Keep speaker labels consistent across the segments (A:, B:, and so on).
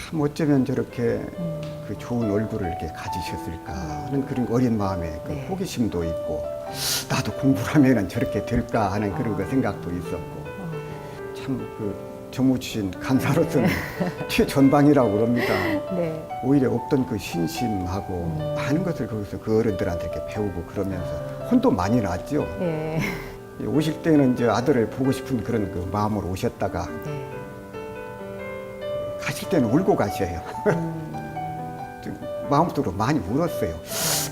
A: 참 어쩌면 저렇게 그 좋은 얼굴을 이렇게 가지셨을까 하는 그런 어린 마음에 그
B: 네.
A: 호기심도 있고, 나도 공부를 하면은 저렇게 될까 하는 그런 그 생각도 있었고, 참 그 정무주신 간사로서는 최전방이라고 그럽니다.
B: 네.
A: 오히려 없던 그 신심하고 많은 것을 거기서 그 어른들한테 이렇게 배우고 그러면서 혼도 많이 났죠.
B: 예.
A: 오실 때는 이제 아들을 보고 싶은 그런 그 마음으로 오셨다가
B: 네.
A: 가실 때는 울고 가셔요. 좀 마음속으로 많이 울었어요.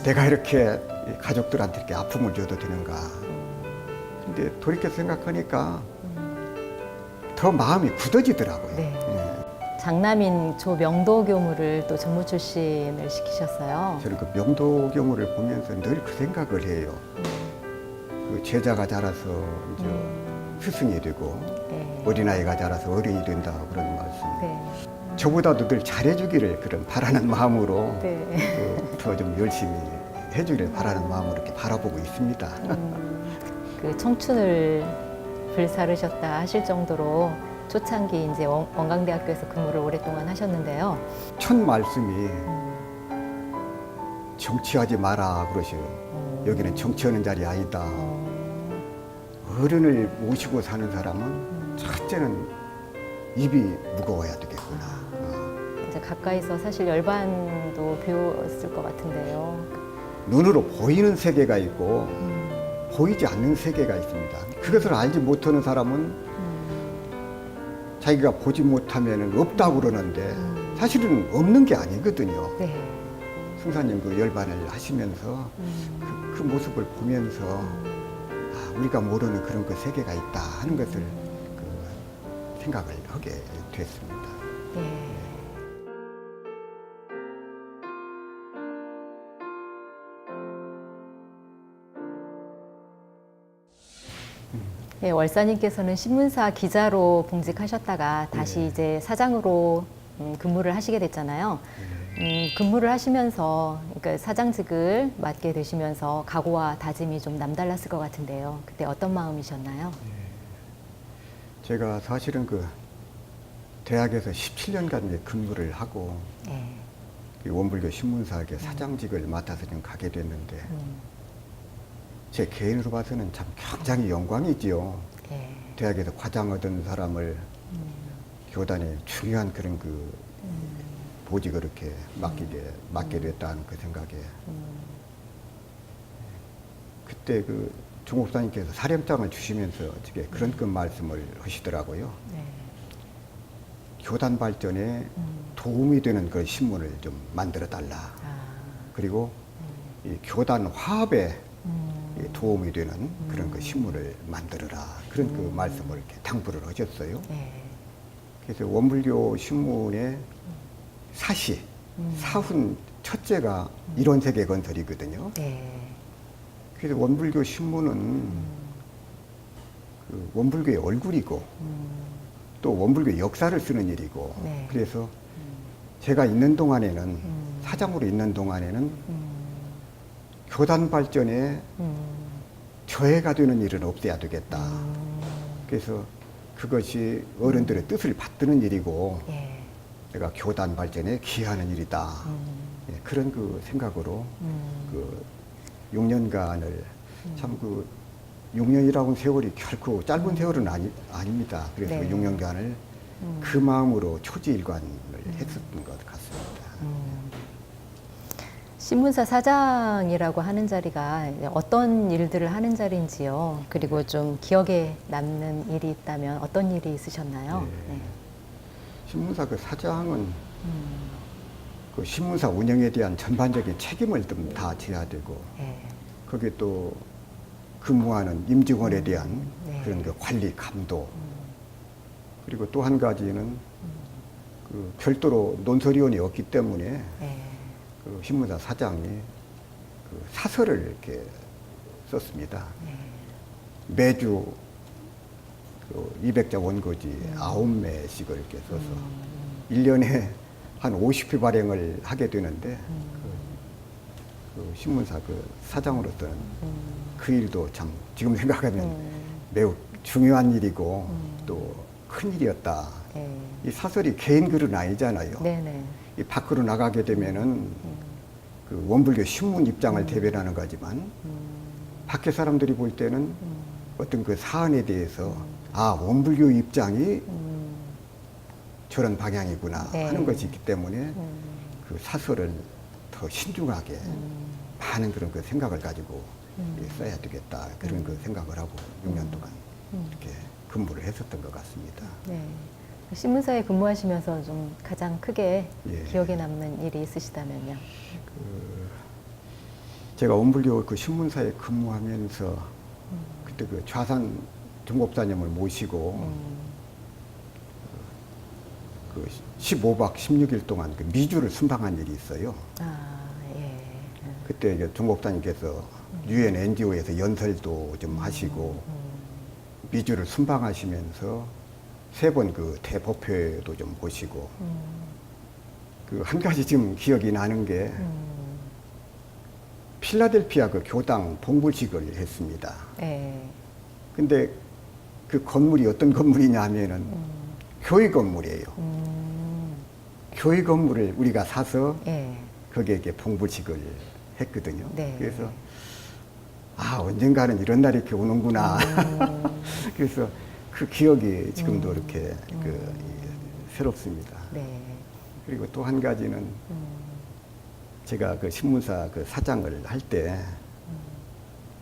A: 내가 이렇게 가족들한테 이렇게 아픔을 줘도 되는가. 근데 돌이켜 생각하니까 더 마음이 굳어지더라고요.
B: 네.
A: 예.
B: 장남인 조명도 교무를 또 전무 출신을 시키셨어요.
A: 저는 그 명도 경우를 보면서 늘 그 생각을 해요. 그 제자가 자라서 이제 스승이 되고
B: 네.
A: 어린아이가 자라서 어른이 된다 그런 말씀.
B: 네.
A: 저보다도 늘 잘해주기를 그런 바라는 마음으로
B: 네.
A: 더 좀 열심히 해주기를 바라는 마음으로 이렇게 바라보고 있습니다.
B: 그 청춘을 불사르셨다 하실 정도로 초창기 이제 원광대학교에서 근무를 오랫동안 하셨는데요.
A: 첫 말씀이 정치하지 마라 그러셔요. 여기는 정치하는 자리 아니다. 어른을 모시고 사는 사람은 첫째는 입이 무거워야 되겠구나.
B: 이제 가까이서 사실 열반도 배웠을 것 같은데요.
A: 눈으로 보이는 세계가 있고 보이지 않는 세계가 있습니다. 그것을 알지 못하는 사람은 자기가 보지 못하면 없다고 그러는데 사실은 없는 게 아니거든요.
B: 네.
A: 승사님 그 열반을 하시면서 그 모습을 보면서 아, 우리가 모르는 그런 그 세계가 있다 하는 것을 그 생각을 하게 됐습니다.
B: 네. 네, 월사님께서는 신문사 기자로 봉직하셨다가 다시 이제 사장으로 근무를 하시게 됐잖아요. 근무를 하시면서 그러니까 사장직을 맡게 되시면서 각오와 다짐이 좀 남달랐을 것 같은데요. 그때 어떤 마음이셨나요?
A: 제가 사실은 그 대학에서 17년간 근무를 하고
B: 네.
A: 원불교 신문사의 사장직을 맡아서 좀 가게 됐는데 제 개인으로 봐서는 참 굉장히 영광이지요.
B: 네.
A: 대학에서 과장 얻은 사람을 교단에 중요한 그런 그 보직을 이렇게 맡게 됐다는 그 생각에 그때 그 종목사님께서 사령장을 주시면서 어떻게 그런 그 말씀을 하시더라고요.
B: 네.
A: 교단 발전에 도움이 되는 그 신문을 좀 만들어 달라. 그리고 이 교단 화합에 도움이 되는 그런 그 신문을 만들어라. 그런 그 말씀을 이렇게 당부를 하셨어요.
B: 네.
A: 그래서 원불교 신문의 사시, 사훈 첫째가 이론 세계 건설이거든요.
B: 네.
A: 그래서 원불교 신문은 그 원불교의 얼굴이고 또 원불교 역사를 쓰는 일이고
B: 네.
A: 그래서 제가 있는 동안에는 사장으로 있는 동안에는 교단 발전에 저해가 되는 일은 없어야 되겠다. 그래서 그것이 어른들의 뜻을 받드는 일이고
B: 예.
A: 내가 교단 발전에 기여하는 일이다. 예, 그런 그 생각으로 그 6년간을 참 그 6년이라고는 세월이 결코 짧은 세월은 아닙니다. 그래서
B: 네.
A: 6년간을 그 마음으로 초지일관을 했었던 것 같습니다.
B: 신문사 사장이라고 하는 자리가 어떤 일들을 하는 자리인지요. 그리고 좀 기억에 남는 일이 있다면 어떤 일이 있으셨나요?
A: 네.
B: 네.
A: 신문사 그 사장은 그 신문사 운영에 대한 전반적인 책임을 좀 다 져야 되고
B: 네.
A: 거기에 또 근무하는 임직원에 대한
B: 네.
A: 그런 그 관리 감독 그리고 또 한 가지는 그 별도로 논설위원이 없기 때문에
B: 네.
A: 그 신문사 사장이 그 사설을 이렇게 썼습니다.
B: 네.
A: 매주 그 200자 원고지 9매씩을 이렇게 써서 1년에 한 50회 발행을 하게 되는데 그 신문사 그 사장으로서는 그 일도 참 지금 생각하면 매우 중요한 일이고 또 큰일이었다.
B: 예.
A: 이 사설이 개인 글은 아니잖아요.
B: 네네.
A: 이 밖으로 나가게 되면은 그 원불교 신문 입장을 대변하는 거지만 밖에 사람들이 볼 때는 어떤 그 사안에 대해서 아, 원불교 입장이 저런 방향이구나
B: 네.
A: 하는 것이 있기 때문에 그 사설을 더 신중하게 많은 그런 그 생각을 가지고 써야 되겠다 그런 그 생각을 하고 6년 동안 이렇게 근무를 했었던 것 같습니다.
B: 네. 신문사에 근무하시면서 좀 가장 크게
A: 예.
B: 기억에 남는 일이 있으시다면요?
A: 제가 원불교 그 신문사에 근무하면서 그때 그 좌산 정법사님을 모시고 그 15박 16일 동안 그 미주를 순방한 일이 있어요.
B: 아, 예.
A: 그때 이제 정법사님께서 유엔 NGO에서 연설도 좀 하시고 미주를 순방하시면서 3번 그 대법회도 좀 보시고 그 한 가지 지금 기억이 나는 게 필라델피아 그 교당 봉불식을 했습니다.
B: 예.
A: 근데 그 건물이 어떤 건물이냐 하면은 교회 건물이에요. 교회 건물을 우리가 사서
B: 예.
A: 거기에 이렇게 봉불식을 했거든요.
B: 네.
A: 그래서 아, 언젠가는 이런 날이 이렇게 오는구나. 그래서 그 기억이 지금도 이렇게 새롭습니다.
B: 네.
A: 그리고 또 한 가지는 제가 그 신문사 그 사장을 할 때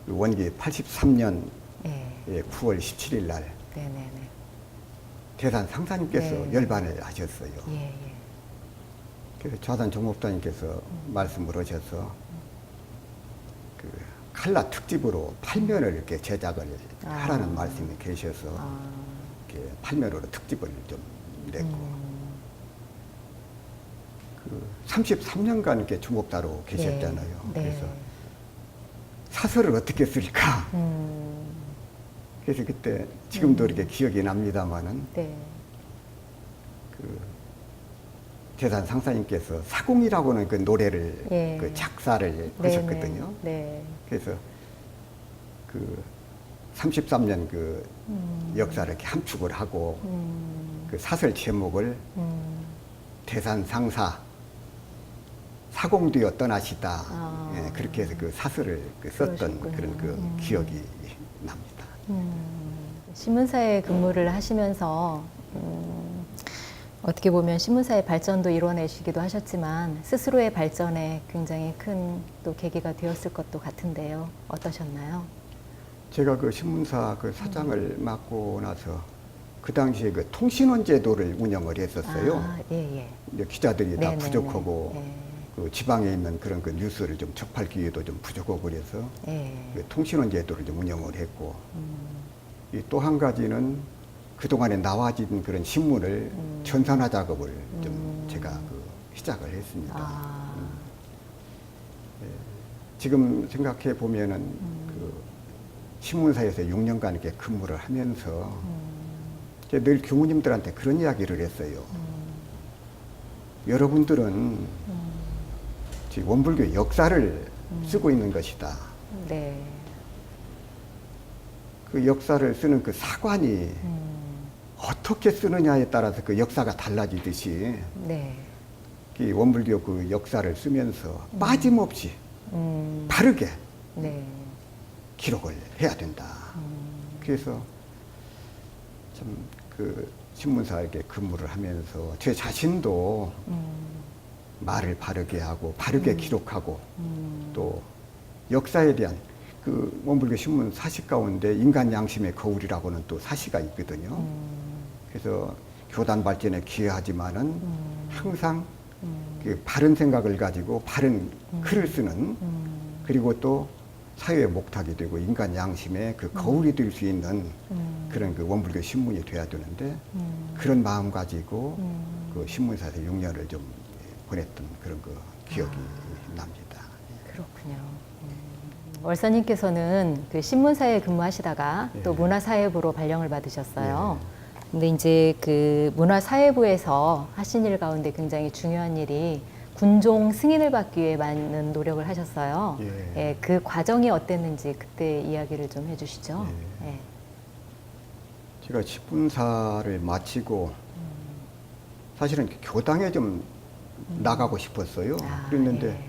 A: 원기 83년
B: 예.
A: 9월 17일 날
B: 네네네.
A: 대산 상사님께서
B: 네.
A: 열반을 하셨어요.
B: 예, 예.
A: 그래서 좌산 정목사님께서 말씀을 하셔서 그 칼라 특집으로 8면을 이렇게 제작을 하라는 말씀이 계셔서 이렇게 8면으로 특집을 좀 냈고 그 33년간 이렇게 중국다로 계셨잖아요.
B: 네.
A: 그래서 사설을 어떻게 쓸까? 그래서 그때 지금도 이렇게 기억이 납니다만은
B: 네.
A: 그 대산 상사님께서 사공이라고는 그 노래를
B: 예.
A: 그 작사를
B: 네,
A: 하셨거든요.
B: 네.
A: 그래서 그 33년 그 역사를 이렇게 함축을 하고 그 사설 제목을 대산 상사 사공되어 떠나시다.
B: 아.
A: 예, 그렇게 해서 그 사설을 그 썼던
B: 그러셨군요.
A: 그런 그 기억이 납니다.
B: 신문사에 근무를 하시면서 어떻게 보면 신문사의 발전도 이뤄내시기도 하셨지만 스스로의 발전에 굉장히 큰 또 계기가 되었을 것도 같은데요. 어떠셨나요?
A: 제가 그 신문사 그 사장을 맡고 나서 그 당시에 그 통신원 제도를 운영을 했었어요.
B: 아, 예, 예.
A: 이제 기자들이 다
B: 네네네.
A: 부족하고
B: 예.
A: 그 지방에 있는 그런 그 뉴스를 좀 접할 기회도 좀 부족하고 그래서
B: 예.
A: 그 통신원 제도를 좀 운영을 했고 이 또 한 가지는 그동안에 나와진 그런 신문을 전산화 작업을 좀 제가 그 시작을 했습니다.
B: 아,
A: 지금 생각해 보면은 그 신문사에서 6년간 이렇게 근무를 하면서 제가 늘 교우님들한테 그런 이야기를 했어요. 여러분들은 지금 원불교 역사를 쓰고 있는 것이다.
B: 네.
A: 그 역사를 쓰는 그 사관이 어떻게 쓰느냐에 따라서 그 역사가 달라지듯이
B: 네.
A: 이 원불교 그 역사를 쓰면서 빠짐없이 바르게
B: 네.
A: 기록을 해야 된다. 그래서 참 그 신문사에게 근무를 하면서 제 자신도 말을 바르게 하고 바르게 기록하고 또 역사에 대한 그 원불교 신문 사시 가운데 인간 양심의 거울이라고는 또 사시가 있거든요. 그래서 교단 발전에 기여하지만은 항상 그 바른 생각을 가지고 바른 글을 쓰는 그리고 또 사회의 목탁이 되고 인간 양심의 그 거울이 될 수 있는 그런 그 원불교 신문이 돼야 되는데 그런 마음 가지고 그 신문사에서 6년을 좀 보냈던 그런 그 기억이 납니다.
B: 그렇군요. 월사님께서는 그 신문사에 근무하시다가 또 문화사회부로 발령을 받으셨어요. 근데 이제 그 문화사회부에서 하신 일 가운데 굉장히 중요한 일이 군종 승인을 받기 위해 많은 노력을 하셨어요. 예, 그 과정이 어땠는지 그때 이야기를 좀 해주시죠. 예.
A: 제가 신문사를 마치고 사실은 교당에 좀 나가고 싶었어요. 그랬는데
B: 예.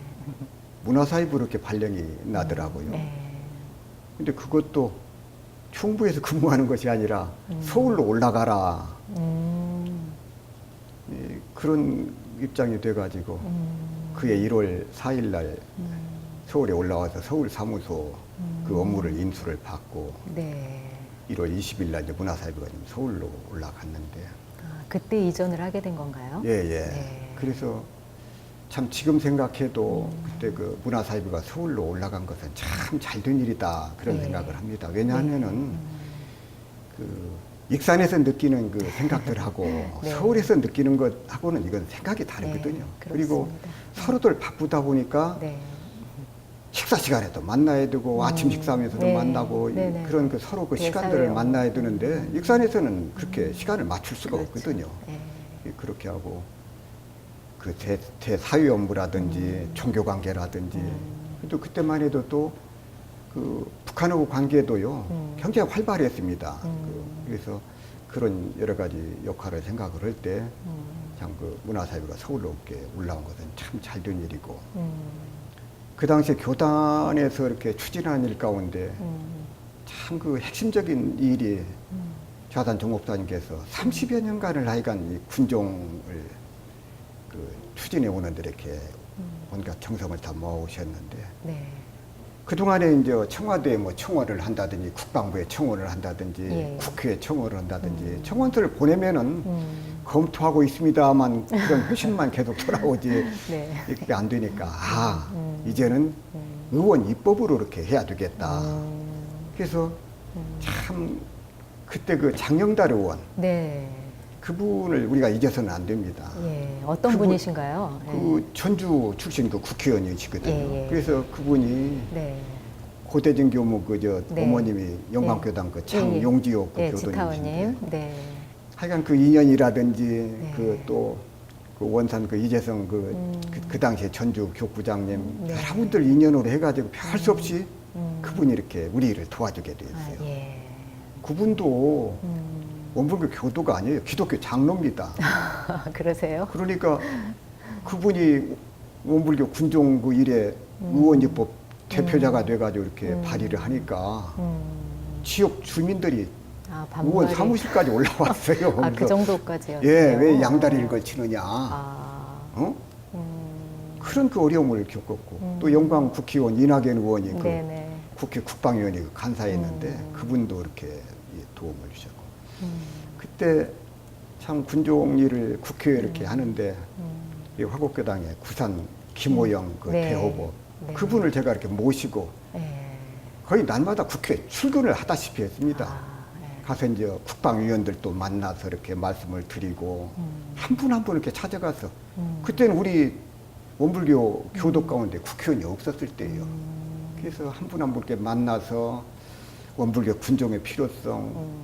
A: 문화사회부로 이렇게 발령이 나더라고요.
B: 네.
A: 근데 그것도 충북에서 근무하는 것이 아니라 서울로 올라가라. 그런 입장이 돼가지고 그해 1월 4일 날 서울에 올라와서 서울 사무소 그 업무를 인수를 받고
B: 네.
A: 1월 20일 날 이제 문화사회부가 좀 서울로 올라갔는데
B: 그때 이전을 하게 된 건가요?
A: 예, 예.
B: 네.
A: 그래서 참 지금 생각해도 그때 그 문화사회부가 서울로 올라간 것은 참 잘된 일이다 그런
B: 네.
A: 생각을 합니다. 왜냐하면은 그 익산에서 느끼는 그 생각들하고
B: 네.
A: 서울에서 느끼는 것하고는 이건 생각이 다르거든요.
B: 네,
A: 그리고
B: 그렇습니다.
A: 서로들 바쁘다 보니까
B: 네.
A: 식사 시간에도 만나야 되고 아침 식사하면서도
B: 네.
A: 만나고
B: 네네.
A: 그런 그 서로 그
B: 네,
A: 시간들을
B: 사회요.
A: 만나야 되는데 익산에서는 그렇게 시간을 맞출 수가
B: 그렇죠.
A: 없거든요.
B: 네.
A: 그렇게 하고 그 대사회 업무라든지 종교 관계라든지 또 그때만 해도 또 그 북한하고 관계도요 굉장히 활발했습니다. 그래서 그런 여러 가지 역할을 생각을 할 때 참 그 문화사회부가 서울로 이렇게 올라온 것은 참 잘된 일이고 그 당시에 교단에서 이렇게 추진하는 일 가운데 참 그 핵심적인 일이 좌단 종목사님께서 30여 년간을 하여간 이 군종을 그 추진해 오는데 이렇게 온갖 정성을 다 모아오셨는데
B: 네.
A: 그동안에 이제 청와대에 뭐 청원을 한다든지 국방부에 청원을 한다든지
B: 예.
A: 국회에 청원을 한다든지 청원서를 보내면은 검토하고 있습니다만 그런 회신만 계속 돌아오지
B: 네.
A: 이게 안 되니까 이제는 의원 입법으로 이렇게 해야 되겠다. 그래서 참 그때 그 장영달 의원
B: 네.
A: 그분을 우리가 잊어서는 안 됩니다.
B: 예. 어떤
A: 그분-
B: 분이신가요?
A: 그 전주 출신 그 국회의원이시거든요.
B: 예, 예.
A: 그래서 그분이
B: 네.
A: 고대진 교무 그저
B: 네.
A: 어머님이 영광교당 그
B: 예, 예.
A: 장용지옥 그
B: 예,
A: 교도님이신데
B: 지타원님. 네.
A: 하여간 그 인연이라든지
B: 네.
A: 그 또 그 원산 그 이재성 그 당시에 전주 교구장님
B: 네.
A: 여러분들 인연으로 해가지고 별 수 없이 그분이 이렇게 우리를 도와주게
B: 아,
A: 되었어요.
B: 예.
A: 그분도 원불교 교도가 아니에요. 기독교 장로입니다.
B: 그러세요?
A: 그러니까 그분이 원불교 군종 그 일에 의원입법 대표자가 돼가지고 이렇게 발의를 하니까 지역 주민들이
B: 아,
A: 의원
B: 반발이.
A: 사무실까지 올라왔어요.
B: 아, 그
A: 그래서
B: 정도까지요?
A: 예, 왜 양다리를 걸치느냐.
B: 아.
A: 어? 그런 그 어려움을 겪었고 또 영광 국회의원 이낙연 의원이 그
B: 네네.
A: 국회 국방위원회 그 간사였는데 그분도 이렇게 도움을 주셨고 그때 참 군종 일을 국회에 이렇게 하는데 이 화곡교당의 구산 김호영 그
B: 네.
A: 대호보
B: 네.
A: 그분을 제가 이렇게 모시고
B: 예.
A: 거의 날마다 국회에 출근을 하다시피 했습니다.
B: 아, 예.
A: 가서 이제 국방위원들도 만나서 이렇게 말씀을 드리고 한 분 한 분 이렇게 찾아가서 그때는 우리 원불교 교도 가운데 국회의원이 없었을 때예요. 그래서 한 분 한 분 이렇게 만나서 원불교 군종의 필요성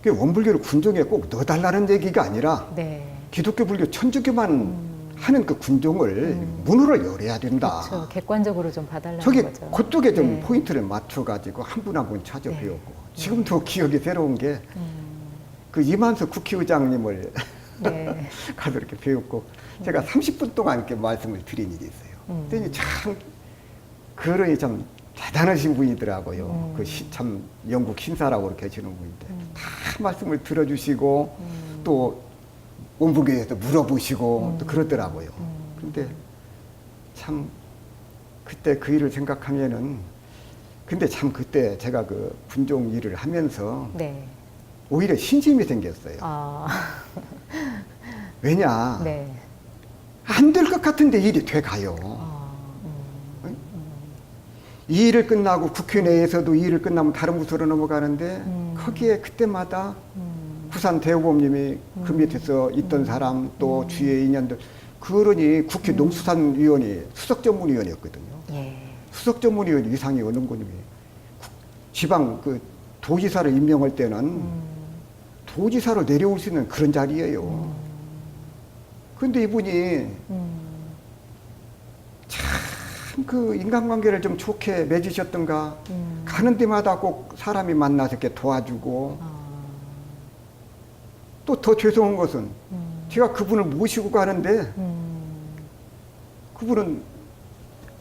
A: 그 원불교를 군종에 꼭 넣어달라는 얘기가 아니라
B: 네.
A: 기독교 불교 천주교만 하는 그 군종을 문호를 열어야 된다.
B: 그렇죠. 객관적으로 좀 봐달라는
A: 저기
B: 거죠.
A: 그쪽에 좀
B: 네.
A: 포인트를 맞춰가지고 한 분 한 분 찾아배우고
B: 네.
A: 지금도 기억이 새로운 게 그 이만석 국회의장님을
B: 네.
A: 가서 이렇게 배웠고 제가 30분 동안 이렇게 말씀을 드린 일이 있어요. 그랬더니 참 그러니 참 대단하신 분이더라고요. 그 참 영국 신사라고 이렇게 계시는 분인데 다 말씀을 들어주시고 또 원불교에서 물어보시고 또 그러더라고요. 근데 참 그때 그 일을 생각하면은 근데 참 그때 제가 그 군종 일을 하면서
B: 네.
A: 오히려 신심이 생겼어요.
B: 아.
A: 왜냐
B: 네.
A: 안 될 것 같은데 일이 돼 가요.
B: 아,
A: 이 일을 끝나고 국회 내에서도 이 일을 끝나면 다른 부서로 넘어가는데 거기에 그때마다 부산 대우범님이 그 밑에서 있던 사람 또 주위의 인연들 그러니 국회 농수산위원회 수석전문위원이었거든요.
B: 예.
A: 수석전문위원 이상희 원흥구님이 지방 그 도지사를 임명할 때는 도지사로 내려올 수 있는 그런 자리예요. 그런데 이분이 참 그 인간관계를 좀 좋게 맺으셨던가 가는 데마다 꼭 사람이 만나서 이렇게 도와주고 또 더 죄송한 것은 제가 그분을 모시고 가는데 그분은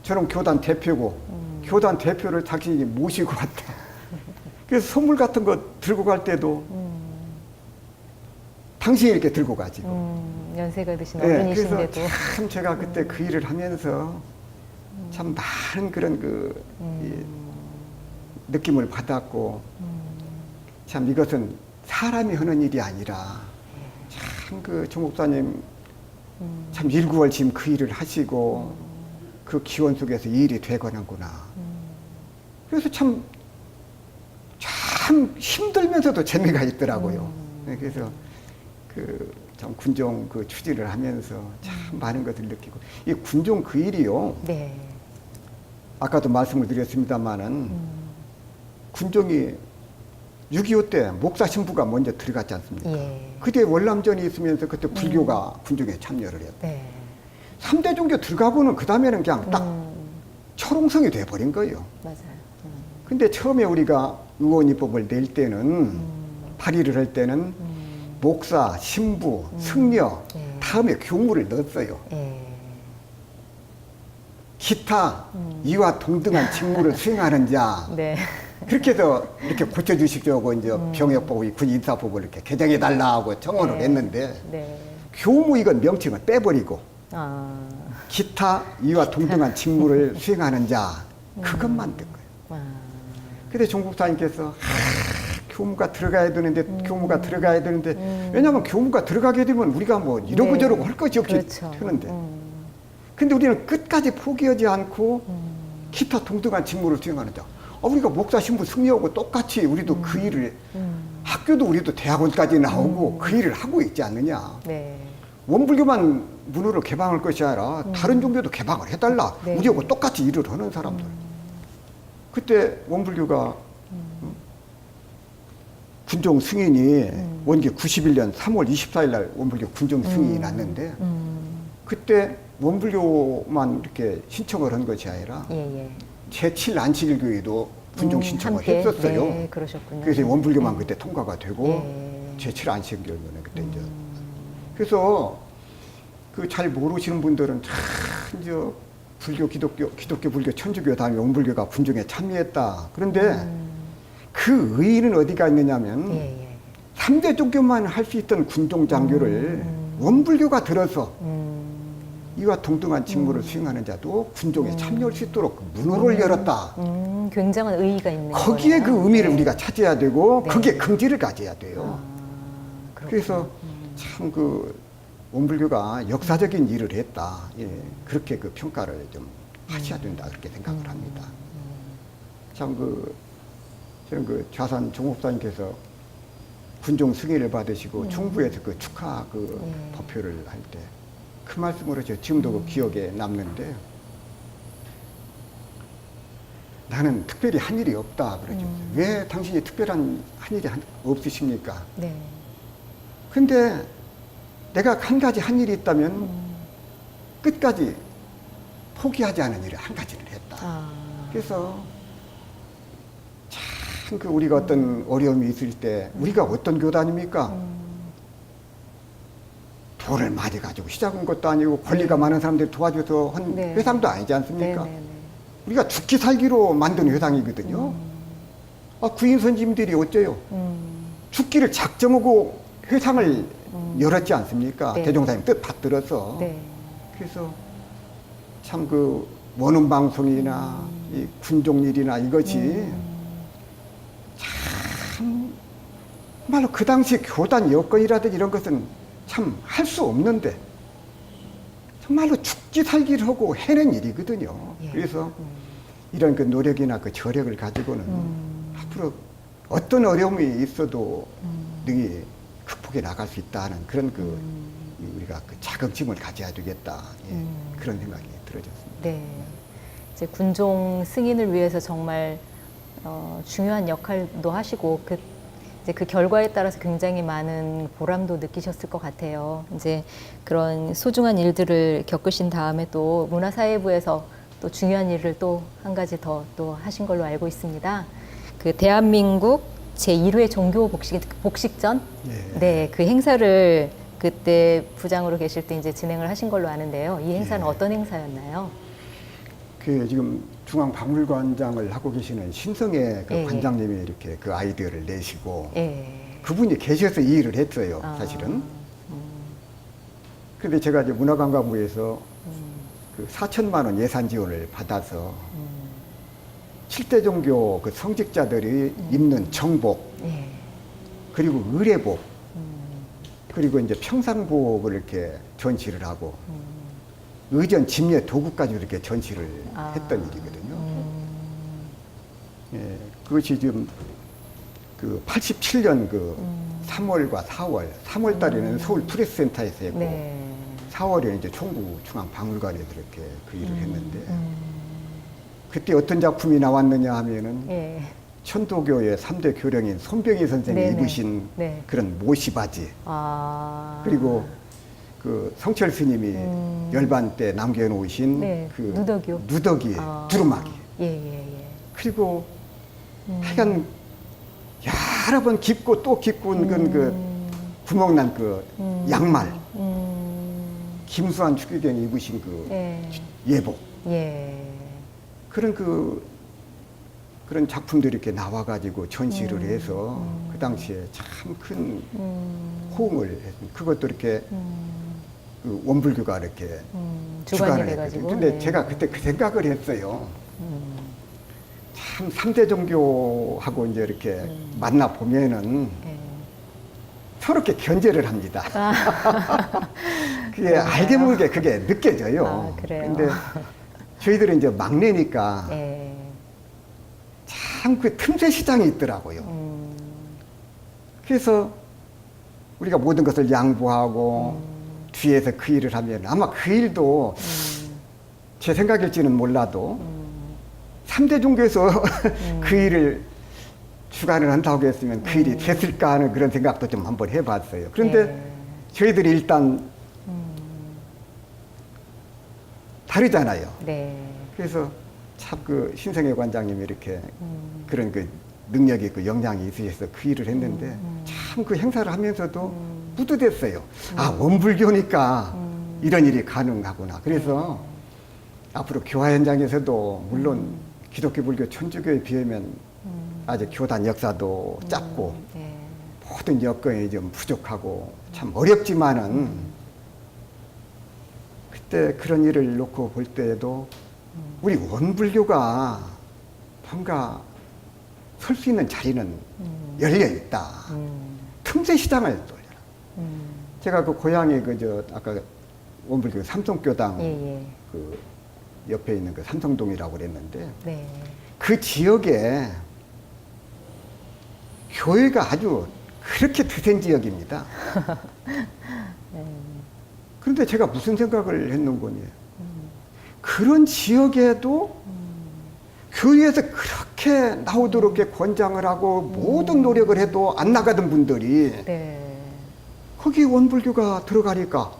A: 저는 교단 대표고 교단 대표를 당신이 모시고 갔다. 그래서 선물 같은 거 들고 갈 때도 당신이 이렇게 들고 가지고.
B: 연세가 드신
A: 네,
B: 어른이신데도.
A: 그래서 참 제가 그때 그 일을 하면서 참 많은 그런 이 느낌을 받았고 참 이것은 사람이 하는 일이 아니라 참 그 정 목사님 참 일구월심 그 일을 하시고 그 기원 속에서 이 일이 되거는구나. 그래서 참 힘들면서도 재미가 있더라고요. 네, 그래서 참 군종 그 추진을 하면서 참 많은 것을 느끼고 이 군종 그 일이요.
B: 네.
A: 아까도 말씀을 드렸습니다마는 군종이 6.25 때 목사 신부가 먼저 들어갔지 않습니까?
B: 예.
A: 그때 월남전이 있으면서 그때 불교가 군종에 참여를 했고
B: 네.
A: 3대 종교 들어가고는 그 다음에는 그냥 딱 철옹성이 돼버린 거예요.
B: 맞아요.
A: 근데 처음에 우리가 의원입법을 낼 때는 발의를 할 때는 목사, 신부, 승려
B: 예.
A: 다음에 교무를 넣었어요.
B: 예.
A: 기타 이와 동등한 직무를 수행하는 자
B: 네.
A: 그렇게 해서 이렇게 고쳐주시려고 이제 병역법의 군인사법을 이렇게 개정해 달라고 청원을
B: 네.
A: 했는데
B: 네.
A: 교무 이건 명칭을 빼버리고
B: 아.
A: 기타 이와 동등한 직무를 수행하는 자 그것만 든 거예요.
B: 아.
A: 근데 종국사님께서 교무가 들어가야 되는데 교무가 들어가야 되는데 왜냐하면 교무가 들어가게 되면 우리가 뭐 이러고
B: 네.
A: 저러고 할 것이 없이
B: 그렇죠.
A: 하는데 근데 우리는 끝까지 포기하지 않고 기타 동등한 직무를 수행하는 자 우리가 목사 신부 승려하고 똑같이 우리도 그 일을 학교도 우리도 대학원까지 나오고 그 일을 하고 있지 않느냐.
B: 네.
A: 원불교만 문호를 개방할 것이 아니라 다른 종교도 개방을 해달라.
B: 네.
A: 우리하고 똑같이 일을 하는 사람들. 그때 원불교가 군종 승인이 원기 91년 3월 24일 날 원불교 군종 승인이 났는데 그때 원불교만 이렇게 신청을 한 것이 아니라
B: 예, 예.
A: 제7안식일교회도 군종 신청을
B: 함께?
A: 했었어요.
B: 네, 그러셨군요.
A: 그래서 원불교만 그때 통과가 되고
B: 예.
A: 제7안식일교회는 그때 이제 그래서 그 잘 모르시는 분들은 참 이제 불교, 기독교, 불교, 천주교 다음에 원불교가 군종에 참여했다. 그런데 그 의의는 어디가 있느냐면
B: 예, 예.
A: 3대 종교만 할 수 있던 군종 장교를 원불교가 들어서 이와 동등한 직무를 수행하는 자도 군종에 참여할 수 있도록 그 문호를 열었다.
B: 굉장한 의의가 있는
A: 거기에
B: 거네요.
A: 그 의미를
B: 네.
A: 우리가 찾아야 되고
B: 네.
A: 거기에 긍지를 가져야 돼요.
B: 그렇군요.
A: 그래서 참 그 원불교가 역사적인 일을 했다. 예, 그렇게 그 평가를 좀 하셔야 된다. 그렇게 생각을 합니다. 참 저는 그 좌산 종목사님께서 군종 승인을 받으시고 총부에서 그 축하 법표를 할 때 그 말씀으로 저 지금도 그 기억에 남는데 나는 특별히 한 일이 없다 그러죠. 왜 당신이 특별한 한 일이 없으십니까?
B: 네.
A: 근데 내가 한 가지 한 일이 있다면 끝까지 포기하지 않은 일을 한 가지를 했다.
B: 아.
A: 그래서 참 그 우리가 어떤 어려움이 있을 때 우리가 어떤 교단입니까? 돈을 많이 가지고 시작한 것도 아니고 권리가 많은 사람들이 도와줘서 한
B: 네.
A: 회상도 아니지 않습니까?
B: 네, 네, 네.
A: 우리가 죽기 살기로 만든 회상이거든요. 구인 선지님들이 어째요? 죽기를 작정하고 회상을 열었지 않습니까?
B: 네.
A: 대종사님 뜻 받들어서.
B: 네.
A: 그래서 참 그 원음 방송이나 이 군종일이나 이것이 참 정말로 그 당시 교단 여건이라든지 이런 것은 참 할 수 없는데 정말로 죽기 살기를 하고 해낸 일이거든요.
B: 예.
A: 그래서 이런 그 노력이나 그 저력을 가지고는 앞으로 어떤 어려움이 있어도 능히 극복해 나갈 수 있다는 그런 우리가 그 자긍심을 가져야 되겠다. 예. 그런 생각이 들어졌습니다.
B: 네. 이제 군종 승인을 위해서 정말 중요한 역할도 하시고 이제 그 결과에 따라서 굉장히 많은 보람도 느끼셨을 것 같아요. 이제 그런 소중한 일들을 겪으신 다음에 또 문화사회부에서 또 중요한 일을 또 한 가지 더 또 하신 걸로 알고 있습니다. 그 대한민국 제1회 종교 복식전?
A: 예.
B: 네, 그 행사를 그때 부장으로 계실 때 이제 진행을 하신 걸로 아는데요. 이 행사는
A: 예.
B: 어떤 행사였나요?
A: 그 지금 중앙박물관장을 하고 계시는 신성애 그
B: 예, 예.
A: 관장님이 이렇게 그 아이디어를 내시고
B: 예.
A: 그분이 계셔서 이 일을 했어요, 사실은. 그런데 제가 이제 문화관광부에서 그 4천만 원 예산 지원을 받아서 7대 종교 그 성직자들이 입는 정복,
B: 예.
A: 그리고 의례복, 그리고 이제 평상복을 이렇게 전시를 하고 의전 집례 도구까지 이렇게 전시를 했던 일이거든요. 예, 그것이 지금 그 87년 그 3월과 4월, 3월 달에는 서울 프레스센터에서 했고
B: 네.
A: 4월에 이제 총국중앙박물관에서 이렇게 그 일을 했는데 그때 어떤 작품이 나왔느냐 하면은
B: 예.
A: 천도교의 3대 교령인 손병희 선생이
B: 네네.
A: 입으신
B: 네.
A: 그런 모시바지,
B: 아.
A: 그리고 그 성철 스님이 열반 때 남겨놓으신
B: 네,
A: 그
B: 누더기요?
A: 누더기,
B: 아.
A: 두루마기,
B: 예, 예, 예.
A: 그리고 하여간 여러 번 깊고 또 깊은 그 구멍난 그 양말, 김수환 추기경이 입으신 그
B: 예.
A: 예복,
B: 예.
A: 그런 그런 작품들이 이렇게 나와가지고 전시를 해서 그 당시에 참 큰 호응을 했습니다. 그것도 이렇게 그 원불교가 이렇게
B: 주관이
A: 주관을
B: 돼가지고.
A: 했거든요. 근데
B: 네.
A: 제가 그때 그 생각을 했어요. 참 3대 종교하고 이제 이렇게 만나 보면은
B: 예.
A: 서로 이렇게 견제를 합니다. 그게
B: 그런가요?
A: 알게 모르게 그게 느껴져요.
B: 아, 그래요?
A: 근데 저희들은 이제 막내니까
B: 예.
A: 참 그 틈새 시장이 있더라고요. 그래서 우리가 모든 것을 양보하고 뒤에서 그 일을 하면 아마 그 일도 제 생각일지는 몰라도 3대 종교에서 그 일을 주관을 한다고 했으면 그 일이 됐을까 하는 그런 생각도 좀 한번 해봤어요. 그런데
B: 예.
A: 저희들이 일단 다르잖아요.
B: 네.
A: 그래서 참 그 신성애 관장님이 이렇게 그런 그 능력이 있고 역량이 있으셔서 그 일을 했는데 참 그 행사를 하면서도 뿌듯했어요. 아, 원불교니까 이런 일이 가능하구나. 그래서 앞으로 교화 현장에서도 물론 기독교, 불교, 천주교에 비하면 아직 교단 역사도 짧고
B: 예.
A: 모든 여건이 좀 부족하고 참 어렵지만은 그때 그런 일을 놓고 볼 때에도 우리 원불교가 뭔가 설 수 있는 자리는 열려 있다. 틈새 시장을 돌려라. 제가 그 고향에 아까 원불교 삼성교당
B: 예, 예.
A: 그 옆에 있는 그 삼성동이라고 그랬는데
B: 네.
A: 그 지역에 교회가 아주 그렇게 드센 지역입니다. 그런데 제가 무슨 생각을 했는 거니? 그런 지역에도 교회에서 그렇게 나오도록 이렇게 권장을 하고 모든 노력을 해도 안 나가던 분들이
B: 네.
A: 거기 원불교가 들어가니까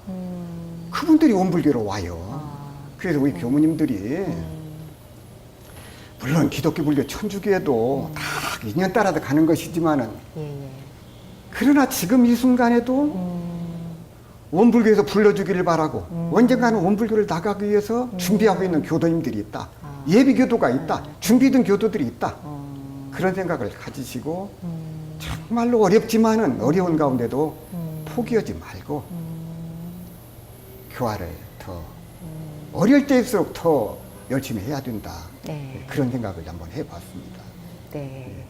A: 그분들이 원불교로 와요.
B: 아.
A: 그래서 우리 교무님들이 물론 기독교, 불교, 천주교에도 다 인연 따라서 가는 것이지만은
B: 예, 예.
A: 그러나 지금 이 순간에도 원불교에서 불러주기를 바라고 언젠가는 원불교를 나가기 위해서 준비하고 있는 교도님들이 있다. 예비교도가 있다. 준비된 교도들이 있다. 그런 생각을 가지시고 정말로 어렵지만은 어려운 가운데도 포기하지 말고 교화를 더 어릴 때일수록 더 열심히 해야 된다.
B: 네.
A: 그런 생각을 한번 해봤습니다.
B: 네.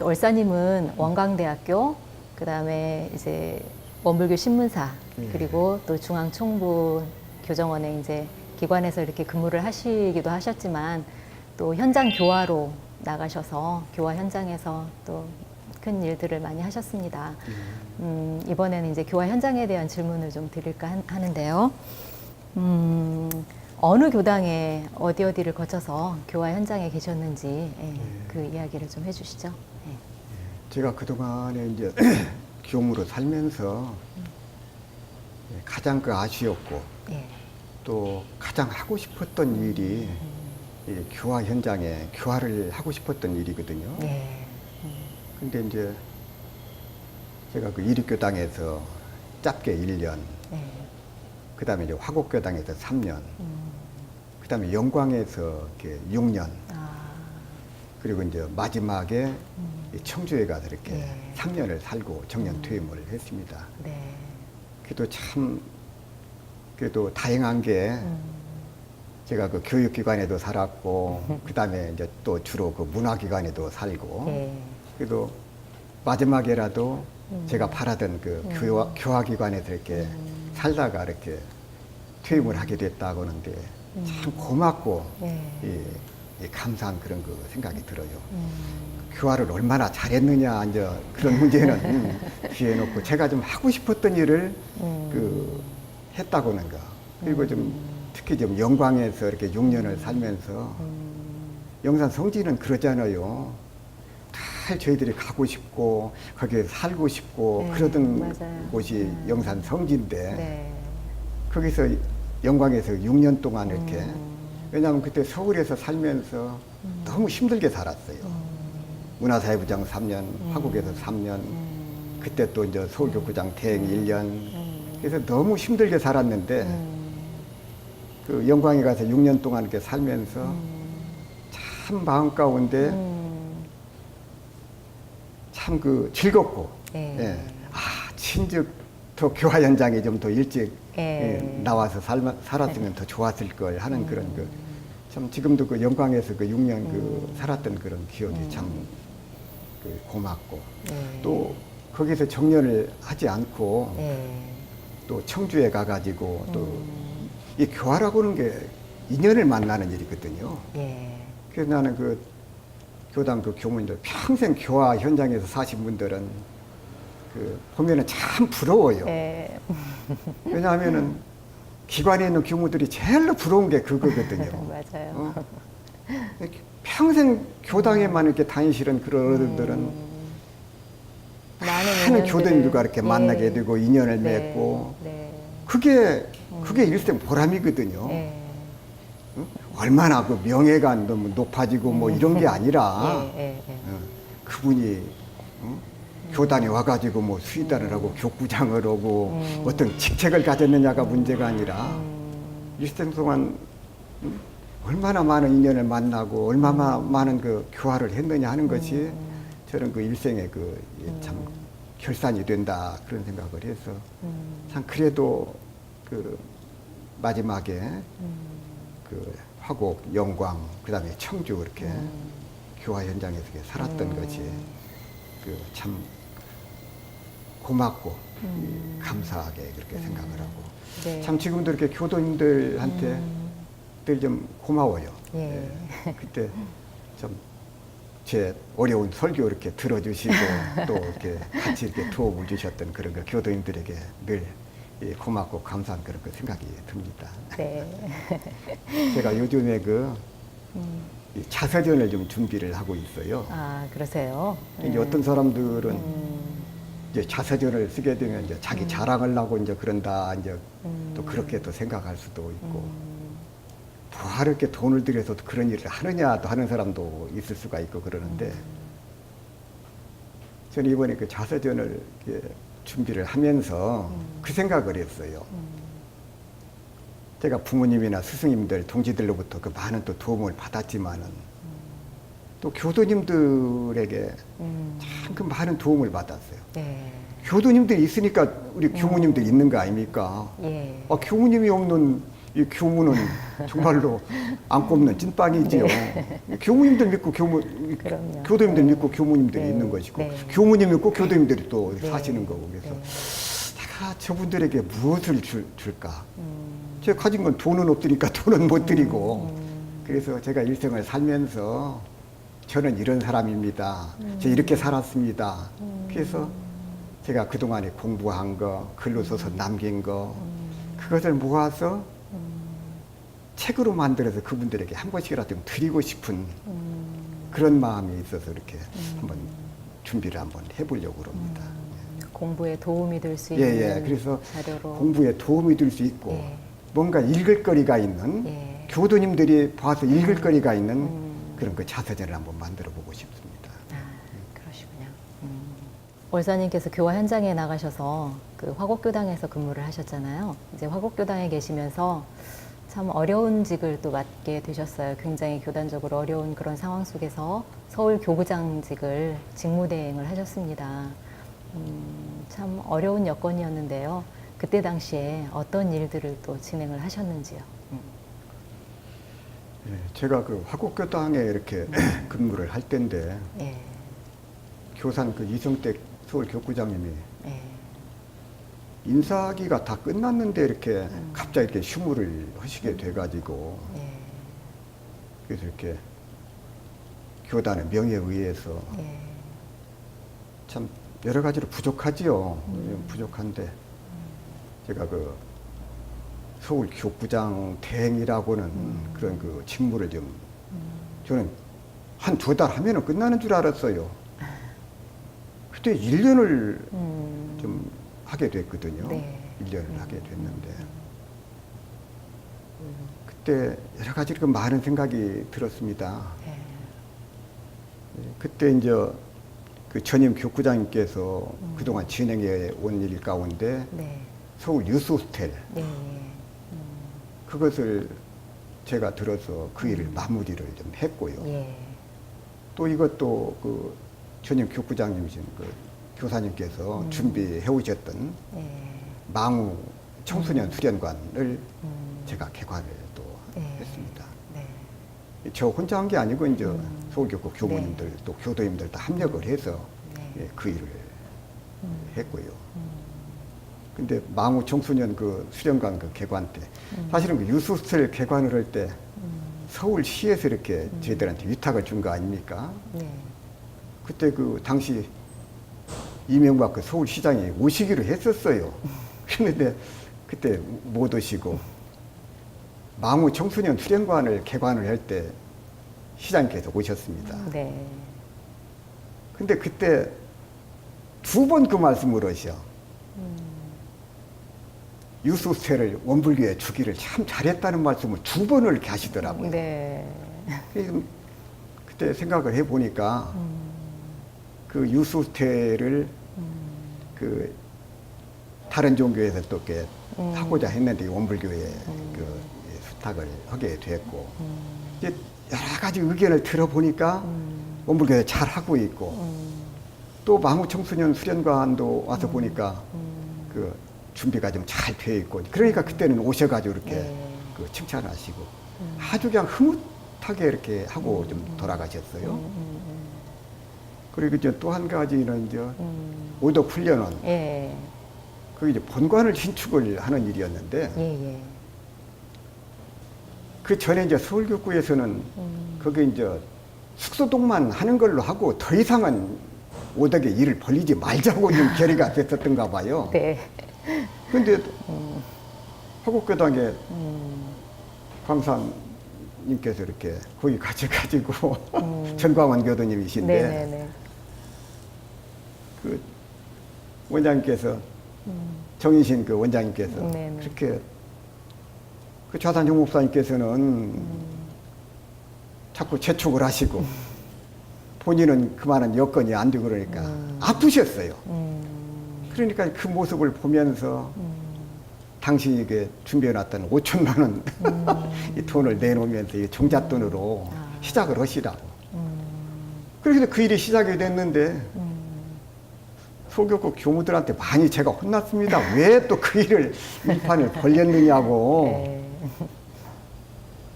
B: 월사님은 원광대학교, 그 다음에 이제 원불교 신문사, 그리고 또 중앙총부 교정원에 이제 기관에서 이렇게 근무를 하시기도 하셨지만 또 현장 교화로 나가셔서 교화 현장에서 또 큰 일들을 많이 하셨습니다. 이번에는 이제 교화 현장에 대한 질문을 좀 드릴까 하는데요. 어느 교당에 어디를 거쳐서 교화 현장에 계셨는지 그 이야기를 좀 해주시죠. 네.
A: 제가 그동안에 이제 교무로 살면서 가장 그 아쉬웠고
B: 예.
A: 또 가장 하고 싶었던 일이 이 교화 현장에 교화를 하고 싶었던 일이거든요.
B: 예.
A: 근데 이제 제가 그 이립교당에서 짧게 1년,
B: 예.
A: 그 다음에 이제 화곡교당에서 3년, 그 다음에 영광에서 이렇게 6년,
B: 아.
A: 그리고 이제 마지막에 이 청주에 가서 이렇게
B: 예.
A: 3년을 살고 정년 퇴임을 했습니다.
B: 네.
A: 그래도 참, 그래도 다행한 게 제가 그 교육기관에도 살았고, 그 다음에 이제 또 주로 그 문화기관에도 살고,
B: 예.
A: 그래도 마지막에라도 제가 바라던 그 교화기관에서 이렇게 살다가 이렇게 퇴임을 하게 됐다고 하는데 참 고맙고
B: 예.
A: 이 감사한 그런 그 생각이 들어요. 교화를 얼마나 잘했느냐 이제 그런 문제는 뒤에 놓고 제가 좀 하고 싶었던 일을 그 했다고 하는 거. 그리고 좀 특히 좀 영광에서 이렇게 6년을 살면서 영산 성지는 그러잖아요. 다 저희들이 가고 싶고 거기에 살고 싶고
B: 네,
A: 그러던
B: 맞아요.
A: 곳이 영산 성지인데
B: 네.
A: 거기서 영광에서 6년 동안 이렇게 왜냐하면 그때 서울에서 살면서 너무 힘들게 살았어요. 문화사회부장 3년, 화곡에서 3년, 그때 또 이제 서울교구장 대행 1년. 그래서 너무 힘들게 살았는데 그 영광에 가서 6년 동안 이렇게 살면서 참 마음 가운데 참 그 즐겁고,
B: 예.
A: 예. 아, 친즉 더 교화 현장에 좀 더 일찍
B: 예.
A: 나와서 살았으면 더 좋았을 걸 하는 그런 그, 참 지금도 그 영광에서 그 6년 그 살았던 그런 기억이 참 그 고맙고,
B: 예.
A: 또 거기서 정년을 하지 않고
B: 예.
A: 또 청주에 가가지고 또 이 교화라고 하는 게 인연을 만나는 일이거든요.
B: 예.
A: 그래서 나는 그 교당 그 교무님들 평생 교화 현장에서 사신 분들은 그 보면은 참 부러워요.
B: 예.
A: 왜냐하면은 기관에 있는 교무들이 제일로 부러운 게 그거거든요.
B: 맞아요.
A: 어? 평생 교당에만 이렇게 다니시는 그런 어른들은 많은 교도님들과 이렇게 만나게 되고 인연을 맺고
B: 네.
A: 그게 일생 보람이거든요.
B: 예.
A: 어? 얼마나 그 명예가 너무 높아지고 뭐 이런 게 아니라
B: 예. 예.
A: 그분이 교단에 와가지고 뭐 수의단을 하고 교구장을 하고 어떤 직책을 가졌느냐가 문제가 아니라 일생 동안 얼마나 많은 인연을 만나고 얼마나 많은 그 교화를 했느냐 하는 것이 저는 그 일생의 그 참 결산이 된다 그런 생각을 해서 참 그래도 그 마지막에 그 화곡, 영광, 그 다음에 청주 이렇게 교화 현장에서 이렇게 살았던 것이 그 참 고맙고 감사하게 그렇게 생각을 하고
B: 네.
A: 참 지금도 이렇게 교도님들한테 늘 좀 고마워요.
B: 예.
A: 그때 좀 제 어려운 설교 이렇게 들어주시고 또 이렇게 같이 이렇게 도움을 주셨던 그런 그 교도님들에게 늘 고맙고 감사한 그런 그 생각이 듭니다.
B: 네.
A: 제가 요즘에 이 자서전을 좀 준비를 하고 있어요.
B: 아, 그러세요?
A: 이제 어떤 사람들은 이제 자서전을 쓰게 되면 이제 자기 자랑을 하고 이제 그런다 이제 또 그렇게 또 생각할 수도 있고 뭐하러 이렇게 돈을 들여서 그런 일을 하느냐 또 하는 사람도 있을 수가 있고 그러는데 저는 이번에 그 자서전을 이렇게 준비를 하면서 그 생각을 했어요. 제가 부모님이나 스승님들, 동지들로부터 그 많은 또 도움을 받았지만은 또 교도님들에게 참 그 많은 도움을 받았어요.
B: 네.
A: 교도님들이 있으니까 우리 교무님들이 있는 거 아닙니까?
B: 예.
A: 아, 교무님이 없는 이 교무는 정말로 안 꼽는 찐빵이지요. 교무님들 믿고
B: 그럼요.
A: 교도님들 믿고 교무님들이
B: 네.
A: 있는 것이고
B: 네.
A: 교무님 믿고 교도님들이 또
B: 네.
A: 사시는 거고 그래서
B: 네.
A: 제가 저분들에게 무엇을 줄까? 제가 가진 건 돈은 없으니까 돈은 못 드리고 그래서 제가 일생을 살면서 저는 이런 사람입니다. 저 이렇게 살았습니다. 그래서 제가 그동안에 공부한 거, 글로 써서 남긴 거 그것을 모아서 책으로 만들어서 그분들에게 한 번씩이라도 좀 드리고 싶은 그런 마음이 있어서 이렇게 한번 준비를 한번 해보려고 합니다.
B: 공부에 도움이 될 수
A: 예,
B: 있는
A: 예. 그래서
B: 자료로.
A: 공부에 도움이 될 수 있고
B: 예.
A: 뭔가 읽을 거리가 있는
B: 예.
A: 교도님들이 봐서 읽을 거리가 있는 그런 그 자서전을 한번 만들어 보고 싶습니다.
B: 그러시군요. 월사님께서 교화 현장에 나가셔서 그 화곡교당에서 근무를 하셨잖아요. 이제 화곡교당에 계시면서 참 어려운 직을 또 맡게 되셨어요. 굉장히 교단적으로 어려운 그런 상황 속에서 서울 교구장직을 직무대행을 하셨습니다. 참 어려운 여건이었는데요. 그때 당시에 어떤 일들을 또 진행을 하셨는지요?
A: 예, 제가 그 화곡교당에 이렇게 근무를 할 때인데
B: 예.
A: 교산 그 이성택 서울 교구장님이
B: 예.
A: 인사기가 다 끝났는데 이렇게 갑자기 이렇게 휴무를 하시게 돼가지고
B: 예.
A: 그래서 이렇게 교단의 명예에 의해서
B: 예.
A: 참 여러 가지로 부족하지요. 부족한데 제가 그 서울 교구장 대행이라고는 그런 그 직무를 좀 저는 한 2달 하면은 끝나는 줄 알았어요. 그때 1년을 좀 하게 됐거든요.
B: 네.
A: 1년을 하게 됐는데 그때 여러 가지 그 많은 생각이 들었습니다.
B: 예.
A: 그때 이제 그 전임 교구장님께서 그동안 진행해 온 일 가운데
B: 네.
A: 서울 유스호스텔
B: 네.
A: 그것을 제가 들어서 그 일을 마무리를 좀 했고요.
B: 예.
A: 또 이것도 그 전임 교구장님이신 그 교사님께서 준비해 오셨던
B: 예.
A: 망우 청소년 수련관을 제가 개관을 또
B: 예.
A: 했습니다.
B: 네.
A: 저 혼자 한 게 아니고 이제 서울교구 교무님들
B: 네.
A: 또 교도님들 다 합력을 해서
B: 네.
A: 예, 그 일을 했고요. 근데 망우 청소년 그 수련관 그 개관 때 사실은 그 유스호스텔 개관을 할 때 서울시에서 이렇게 저희들한테 위탁을 준 거 아닙니까?
B: 네.
A: 그때 그 당시 이명박 그 서울시장이 오시기로 했었어요. 그런데 그때 못 오시고 망우 청소년 수련관을 개관을 할 때 시장님께서 오셨습니다.
B: 네.
A: 근데 그때 2번 그 말씀을 하셔. 유스호스텔을 원불교에 주기를 참 잘했다는 말씀을 2번을 이렇게 하시더라고요.
B: 네.
A: 그래서 그때 생각을 해보니까 그 유스호스텔을 그 다른 종교에서 또 이렇게 하고자 했는데 원불교에 그 수탁을 하게 됐고 이제 여러 가지 의견을 들어보니까 원불교에 잘 하고 있고 또 망우 청소년 수련관도 와서 보니까 그 준비가 좀 잘 돼 있고 그러니까 그때는 오셔가지고 이렇게
B: 네.
A: 그 칭찬하시고 아주 그냥 흐뭇하게 이렇게 하고 좀 돌아가셨어요. 그리고 이제 또 한 가지는 이제 오덕 훈련은
B: 예.
A: 그게 이제 본관을 신축을 하는 일이었는데
B: 예. 예.
A: 그 전에 이제 서울교구에서는 그게 이제 숙소동만 하는 걸로 하고 더 이상은 오덕의 일을 벌리지 말자고 좀 결의가 됐었던가 봐요.
B: 네.
A: 근데 화곡교당에 강사님께서 이렇게 거기 가셔가지고 전광원 교도님이신데
B: 네네네.
A: 그 원장님께서 정인신 그 원장님께서
B: 네네.
A: 그렇게 그 좌산종 목사님께서는 자꾸 재촉을 하시고 본인은 그만한 여건이 안 되고 그러니까 아프셨어요. 그러니까 그 모습을 보면서 당신이 이게 준비해놨던 5천만 원 이 돈을 내놓으면서 이 종잣돈으로 시작을 하시라고. 그래서 그 일이 시작이 됐는데 소교국 교무들한테 많이 제가 혼났습니다. 왜 또 그 일을 일판을 벌렸느냐고.
B: 네.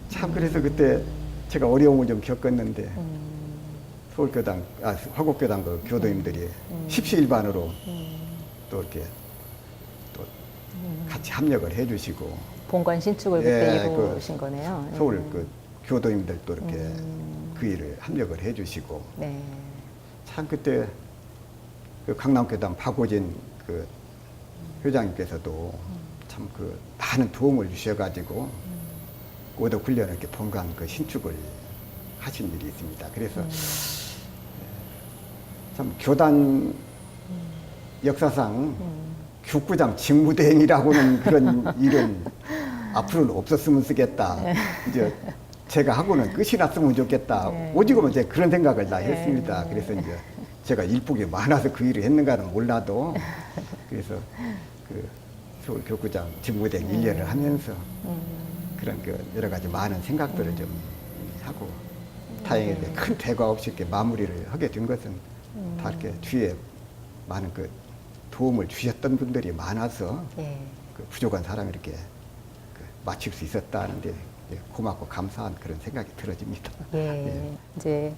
A: 참 그래서 그때 제가 어려움을 좀 겪었는데 서울교당, 화곡교당 그 교도님들이 십시일반으로 또 이렇게 또 같이 합력을 해주시고
B: 본관 신축을 그때 이루신 거네요.
A: 서울 그 교도님들도 이렇게 그 일을 합력을 해주시고
B: 네.
A: 참 그때 그 강남교당 박오진 그 회장님께서도 참 그 많은 도움을 주셔가지고 오덕 훈련을 이렇게 본관 그 신축을 하신 일이 있습니다. 그래서 참 교단 역사상 교구장 직무대행이라고는 그런 일은 앞으로는 없었으면 쓰겠다. 이제 제가 하고는 끝이 났으면 좋겠다.
B: 네.
A: 오직은 이제 그런 생각을 다
B: 네.
A: 했습니다. 그래서 이제 제가 일복이 많아서 그 일을 했는가는 몰라도 그래서 그 서울교구장 직무대행 1년을 하면서 그런 그 여러 가지 많은 생각들을 좀 하고 다행히 큰 대과 없이 이렇게 마무리를 하게 된 것은 다 이렇게 뒤에 많은 그 도움을 주셨던 분들이 많아서
B: 예.
A: 그 부족한 사람이 이렇게 그 마칠 수 있었다는데 고맙고 감사한 그런 생각이 들어집니다.
B: 예. 이제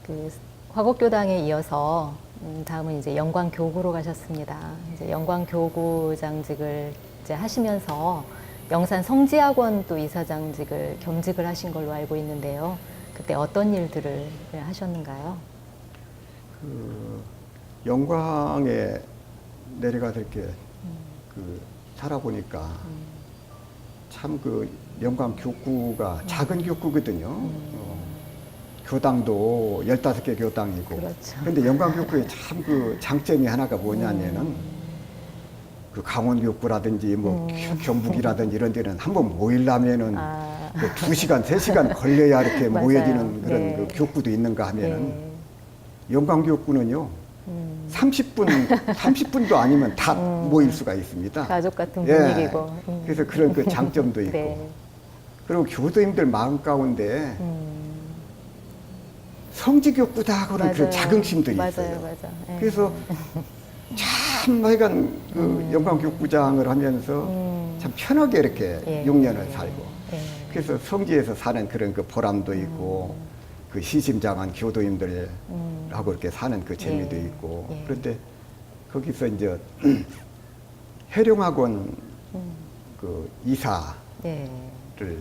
B: 그 화곡교당에 이어서 다음은 이제 영광교구로 가셨습니다. 이제 영광교구장직을 이제 하시면서 영산 성지학원 또 이사장직을 겸직을 하신 걸로 알고 있는데요. 그때 어떤 일들을 하셨는가요?
A: 그 영광에 내려가서 이렇게 그 살아보니까 참 그 영광 교구가 작은 교구거든요. 교당도 15개 교당이고.
B: 그렇죠.
A: 근데 영광 교구의 참 그 장점이 하나가 뭐냐면은 그 강원 교구라든지 뭐 경북이라든지 이런 데는 한번 모이려면은
B: 아,
A: 그 2시간, 3시간 걸려야 이렇게
B: 맞아요.
A: 모여지는 그런
B: 네.
A: 그 교구도 있는가 하면은
B: 예.
A: 영광 교구는요. 30분도 아니면 다 모일 수가 있습니다.
B: 가족 같은
A: 예.
B: 분위기고.
A: 그래서 그런 그 장점도 있고.
B: 네.
A: 그리고 교도님들 마음 가운데 성지교구다하고는 그런 자긍심도
B: 맞아요,
A: 있어요.
B: 맞아요. 예.
A: 그래서 참 하여간 그 영광교구장을 하면서 참 편하게 이렇게
B: 예.
A: 6년을 살고
B: 예.
A: 그래서 성지에서 사는 그런 그 보람도 있고 그 시심장한 교도님들하고 이렇게 사는 그 재미도
B: 예.
A: 있고
B: 예.
A: 그런데 거기서 이제 해룡학원 그 이사를
B: 예.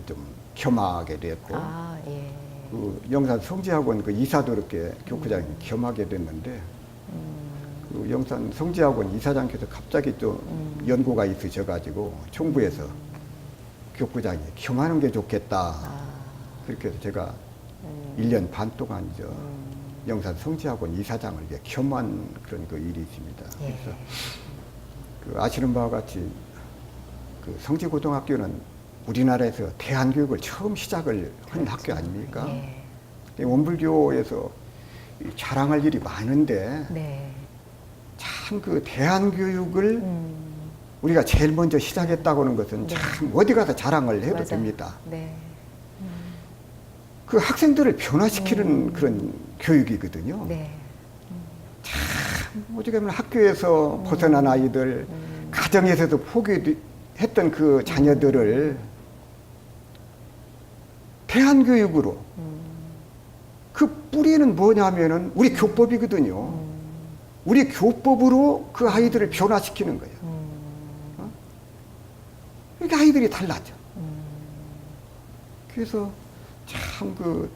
A: 좀 겸하게 됐고
B: 아, 예.
A: 그 영산 성지학원 그 이사도 이렇게 교구장이 겸하게 됐는데 그 영산 성지학원 이사장께서 갑자기 또 연고가 있으셔가지고 총부에서 교구장이 겸하는 게 좋겠다.
B: 아,
A: 그렇게 해서 제가 1년 반 동안 저 영산 성지학원 이사장을 이제 겸한 그런 그 일이 있습니다.
B: 예.
A: 그래서 그 아시는 바와 같이 그 성지고등학교는 우리나라에서 대안교육을 처음 시작을 한 학교 아닙니까?
B: 예.
A: 원불교에서 자랑할 일이 많은데
B: 네.
A: 참 그 대안교육을 우리가 제일 먼저 시작했다고 하는 것은
B: 네.
A: 참 어디 가서 자랑을 해도
B: 맞아.
A: 됩니다.
B: 네.
A: 그 학생들을 변화시키는 그런 교육이거든요.
B: 네.
A: 오죽하면 학교에서 벗어난 아이들, 가정에서도 포기했던 그 자녀들을 대안교육으로 그 뿌리는 뭐냐면은 우리 교법이거든요. 우리 교법으로 그 아이들을 변화시키는 거예요. 그러니까 아이들이 달라져. 그래서 참 그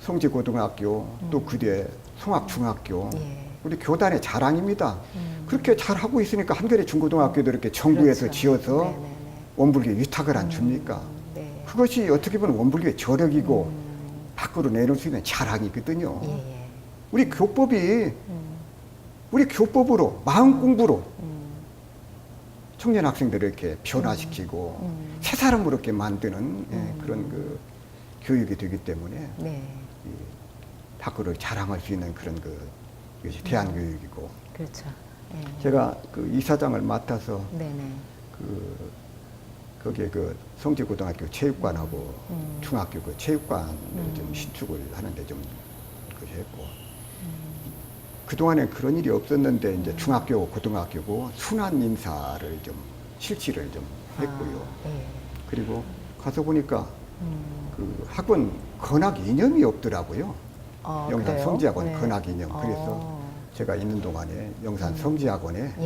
A: 성지고등학교 또 그 뒤에 송악중학교
B: 예.
A: 우리 교단의 자랑입니다. 그렇게 잘하고 있으니까 한겨레 중고등학교도 이렇게 정부에서
B: 그렇죠.
A: 지어서
B: 네네네.
A: 원불교에 위탁을 안 줍니까?
B: 네.
A: 그것이 어떻게 보면 원불교의 저력이고 밖으로 내놓을 수 있는 자랑이거든요.
B: 예, 예.
A: 우리 교법이 우리 교법으로 마음 공부로 청년 학생들을 이렇게 변화시키고 새 사람으로 이렇게 만드는 예, 그런 그 교육이 되기 때문에
B: 네.
A: 이 밖으로 자랑할 수 있는 그런 그 이것이 대안교육이고
B: 그렇죠. 예.
A: 제가 그 이사장을 맡아서
B: 네네.
A: 그 거기에 그 성지고등학교 체육관하고 중학교 그 체육관을 좀 신축을 하는데 좀 그렇게 했고 그동안에 그런 일이 없었는데 이제 중학교 고등학교고 순환 인사를 좀 실시를 좀 했고요.
B: 아, 예.
A: 그리고 가서 보니까 그 학원 건학 이념이 없더라고요. 영산
B: 그래요?
A: 성지학원
B: 네.
A: 건학 이념. 그래서 제가 있는 동안에 영산 성지학원에
B: 예,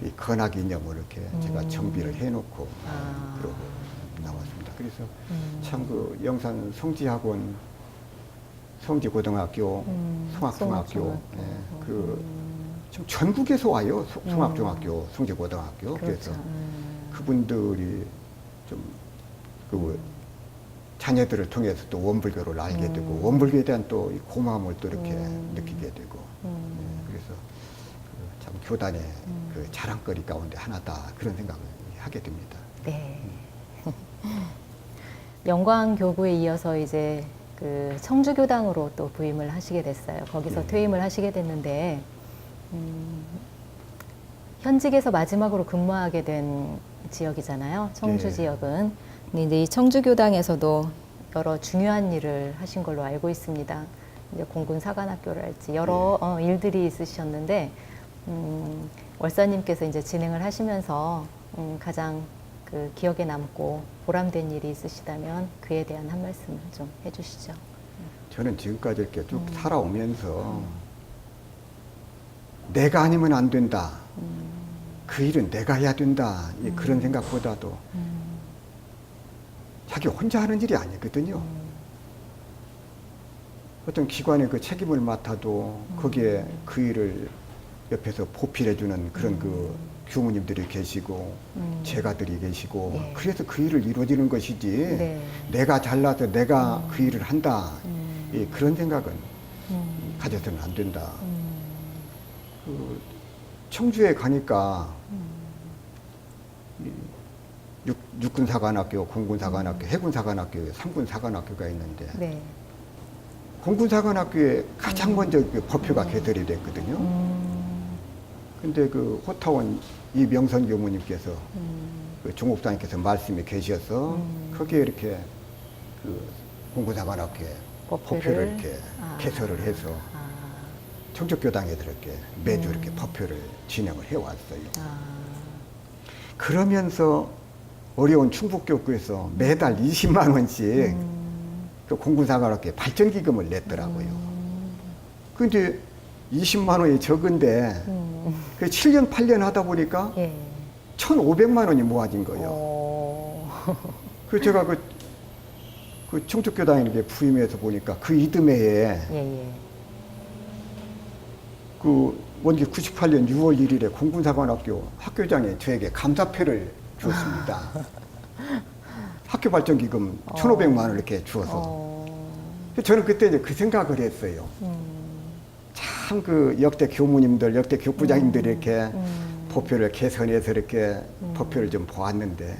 B: 예.
A: 이 건학 이념을 이렇게 제가 정비를 해놓고
B: 아.
A: 그러고 나왔습니다. 그래서 참 그 영산 성지학원, 성지고등학교, 송악중학교,
B: 송악중학교.
A: 예, 좀 전국에서 와요. 송악중학교, 성지고등학교.
B: 그렇죠.
A: 그래서 그분들이 좀 그 자녀들을 통해서 또 원불교를 알게 되고 원불교에 대한 또 이 고마움을 또 이렇게 느끼게 되고 예, 그래서 그 참 교단의 그 자랑거리 가운데 하나다 그런 생각을 하게 됩니다.
B: 네. 영광교구에 이어서 이제 그 청주교당으로 또 부임을 하시게 됐어요. 거기서 퇴임을 하시게 됐는데, 현직에서 마지막으로 근무하게 된 지역이잖아요. 청주
A: 네.
B: 지역은. 근데 이제 이 청주교당에서도 여러 중요한 일을 하신 걸로 알고 있습니다. 이제 공군사관학교랄지 여러 일들이 있으셨는데, 월사님께서 이제 진행을 하시면서 가장 그 기억에 남고 보람된 일이 있으시다면 그에 대한 한 말씀을 좀 해주시죠.
A: 저는 지금까지 이렇게 쭉 살아오면서 내가 아니면 안 된다. 그 일은 내가 해야 된다. 그런 생각보다도 자기 혼자 하는 일이 아니거든요. 어떤 기관의 그 책임을 맡아도 거기에 그 일을 옆에서 보필해주는 그런 그 교무님들이 계시고 제가들이 계시고
B: 네.
A: 그래서 그 일을 이루어지는 것이지
B: 네.
A: 내가 잘나서 내가 그 일을 한다. 그런 생각은 가져서는 안 된다. 그 청주에 가니까 육군사관학교, 공군사관학교, 해군사관학교, 삼군사관학교가 있는데
B: 네.
A: 공군사관학교에 가장 먼저 그 법표가 개설이 됐거든요. 근데 그 호타원 이명선 교무님께서 그 종옥사님께서 말씀이 계셔서 거기에 이렇게 그 공군사관학교에 법표를 이렇게 개설을 해서 청주교당에서 이렇게 매주 이렇게 법표를 진행을 해왔어요. 그러면서 어려운 충북교구에서 매달 20만 원씩 그 공군사관학교에 발전기금을 냈더라고요. 근데 20만 원이 적은데 그 7년, 8년 하다 보니까
B: 예.
A: 1,500만 원이 모아진 거예요. 그래서 제가 그 청주교당에 이렇게 부임해서 보니까 그 이듬해에
B: 예.
A: 그 원기 98년 6월 1일에 공군사관학교 학교장이 저에게 감사패를 주었습니다. 학교 발전기금 1,500만 원을 이렇게 주어서. 저는 그때 이제 그 생각을 했어요. 참 그 역대 교무님들, 역대 교부장님들이 이렇게 법표를 개선해서 이렇게 법표를 좀 보았는데,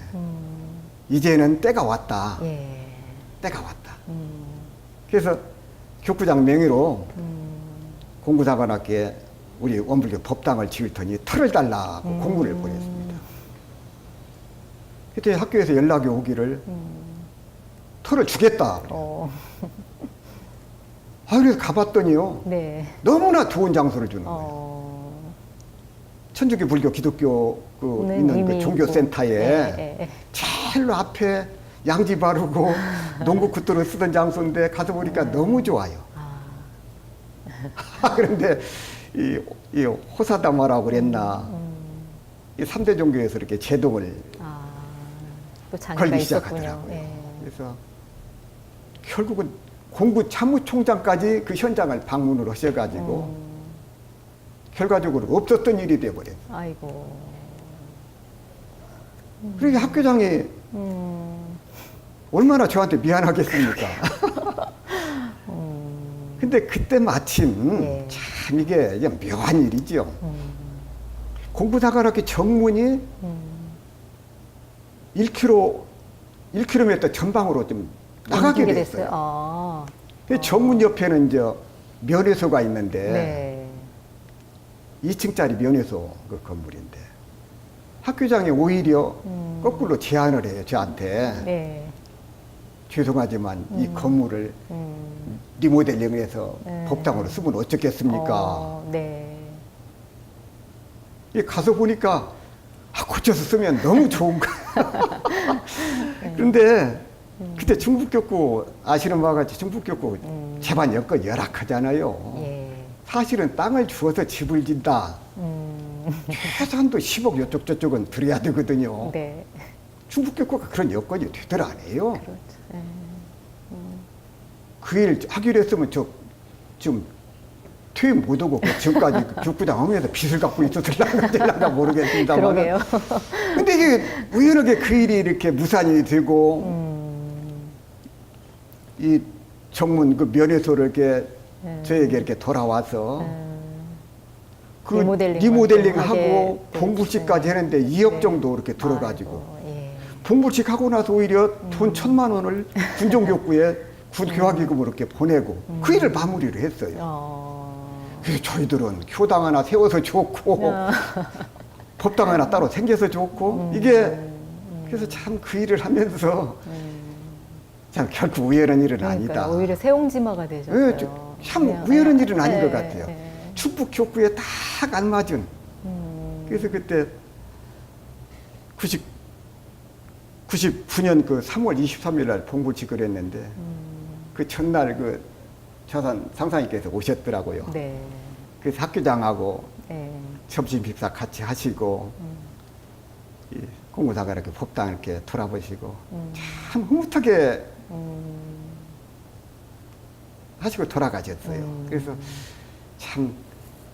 A: 이제는 때가 왔다.
B: 예.
A: 때가 왔다. 그래서 교부장 명의로 공군사관학교에 우리 원불교 법당을 지을 터니 터를 달라고 공문을 보냈습니다. 그때 학교에서 연락이 오기를 터를 주겠다. 그래서 가봤더니요.
B: 네.
A: 너무나 좋은 장소를 주는 거예요. 천주교, 불교, 기독교 그 있는 그 종교센터에 제일 앞에 양지 바르고 농구 굿도를 쓰던 장소인데 가서 보니까 너무 좋아요. 그런데 이 호사다마라고 그랬나 이 3대 종교에서 이렇게 제동을
B: 또 장애가
A: 걸기
B: 있었군요.
A: 시작하더라고요.
B: 예.
A: 그래서 결국은 공구 참모총장까지 그 현장을 방문을 하셔가지고 결과적으로 없었던 일이 돼버렸어요.
B: 아이고.
A: 그러니까 학교장이 얼마나 저한테 미안하겠습니까? 근데 그때 마침
B: 예.
A: 참 이게 묘한 일이죠. 공군사관학교 정문이 1km 전방으로 좀 나가게
B: 옮기게
A: 됐어요. 그 정문 옆에는 이제 면회소가 있는데 2층짜리 면회소 그 건물인데 학교장이 오히려 거꾸로 제안을 해요, 저한테.
B: 네.
A: 죄송하지만 이 건물을 리모델링해서 법당으로 쓰면 어쩌겠습니까?
B: 네.
A: 가서 보니까 고쳐서 쓰면 너무 좋은 거야. 그런데 그때 중북교구 아시는 바와 같이 중북교구 재반 여건 열악하잖아요.
B: 예.
A: 사실은 땅을 주어서 집을 짓다. 최소한도 10억 이쪽 저쪽은 들여야 되거든요.
B: 네.
A: 중북교구가 그런 여건이 되더라 안 해요.
B: 그렇죠.
A: 그 일 하기로 했으면 저 지금 퇴임 못하고 지금까지 교구장 하면서 빚을 갖고 있었을랑가 모르겠습니다만.
B: 그러게요.
A: 근데 이게 우연하게 그 일이 이렇게 무산이 되고 이 정문 그 면회소를 이렇게 저에게 이렇게 돌아와서 그 리모델링 하고 공부식까지 했는데 2억 정도 이렇게 들어가지고 봉불식 하고 나서 오히려 돈 1,000만 원을 군종교구에 군교화기금으로 이렇게 보내고 그 일을 마무리를 했어요. 그래서 저희들은 교당 하나 세워서 좋고 법당 하나 따로 생겨서 좋고 이게 그래서 참 그 일을 하면서 참 결코 우연한 일은 아니다.
B: 오히려 새옹지마가 되셨어요.
A: 네, 참 우연한 일은 아닌
B: 네,
A: 것 같아요.
B: 네.
A: 축복 교구에 딱 안 맞은. 그래서 그때 99년 그 3월 23일 날 봉불식을 했는데 그 전날 그 저산 상사님께서 오셨더라고요.
B: 네.
A: 그래서 학교장하고
B: 네.
A: 점심 식사 같이 하시고 이 공무사가 이렇게 법당 이렇게 돌아보시고 참 흐뭇하게 하시고 돌아가셨어요. 그래서 참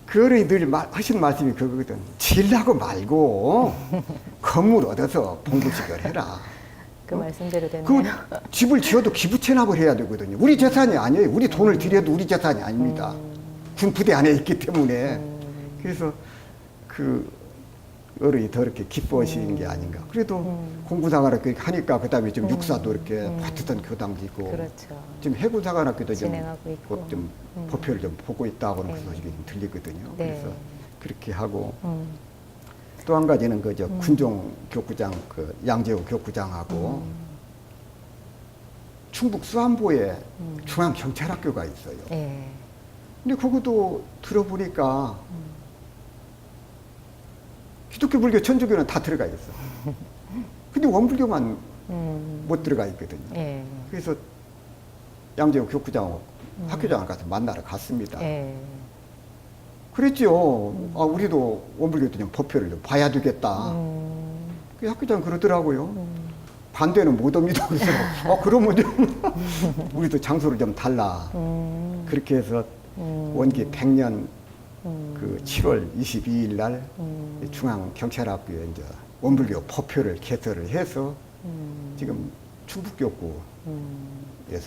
A: 그 어른이 늘 하시는 말씀이 그거거든. 질라고 말고 건물 얻어서 봉불식을 해라.
B: 그 말씀대로 됐네요.
A: 그 집을 지어도 기부 체납을 해야 되거든요. 우리 재산이 아니에요. 우리 돈을 들여도 우리 재산이 아닙니다. 군 부대 안에 있기 때문에. 그래서 그 어른이 더 이렇게 기뻐하시는 게 아닌가. 그래도 공군사관학교 하니까 그다음에 좀 육사도 이렇게 같은 교당도 있고,
B: 그렇죠.
A: 지금 해군사관학교도 좀,
B: 진행하고 있고.
A: 좀 법회를 좀 보고 있다고 하는 소식이 좀 들리거든요.
B: 네.
A: 그래서 그렇게 하고 또 한 가지는 그저 군종 교구장 그 양재호 교구장하고 충북 수안보에 중앙 경찰학교가 있어요.
B: 네.
A: 근데 그것도 들어보니까 기독교, 불교, 천주교는 다 들어가 있어. 근데 원불교만 못 들어가 있거든요.
B: 네.
A: 그래서 양재호 교구장 학교장을 가서 만나러 갔습니다.
B: 네.
A: 그랬죠. 아, 우리도 원불교도 좀 법회를 좀 봐야 되겠다. 그 학교장 그러더라고요. 반대는 못 옵니다. 그래서 그러면 좀 우리도 장소를 좀 달라. 그렇게 해서 원기 100년 그 7월 22일 날 중앙경찰학교에 이제 원불교 법회를 개설을 해서 지금 충북교구에서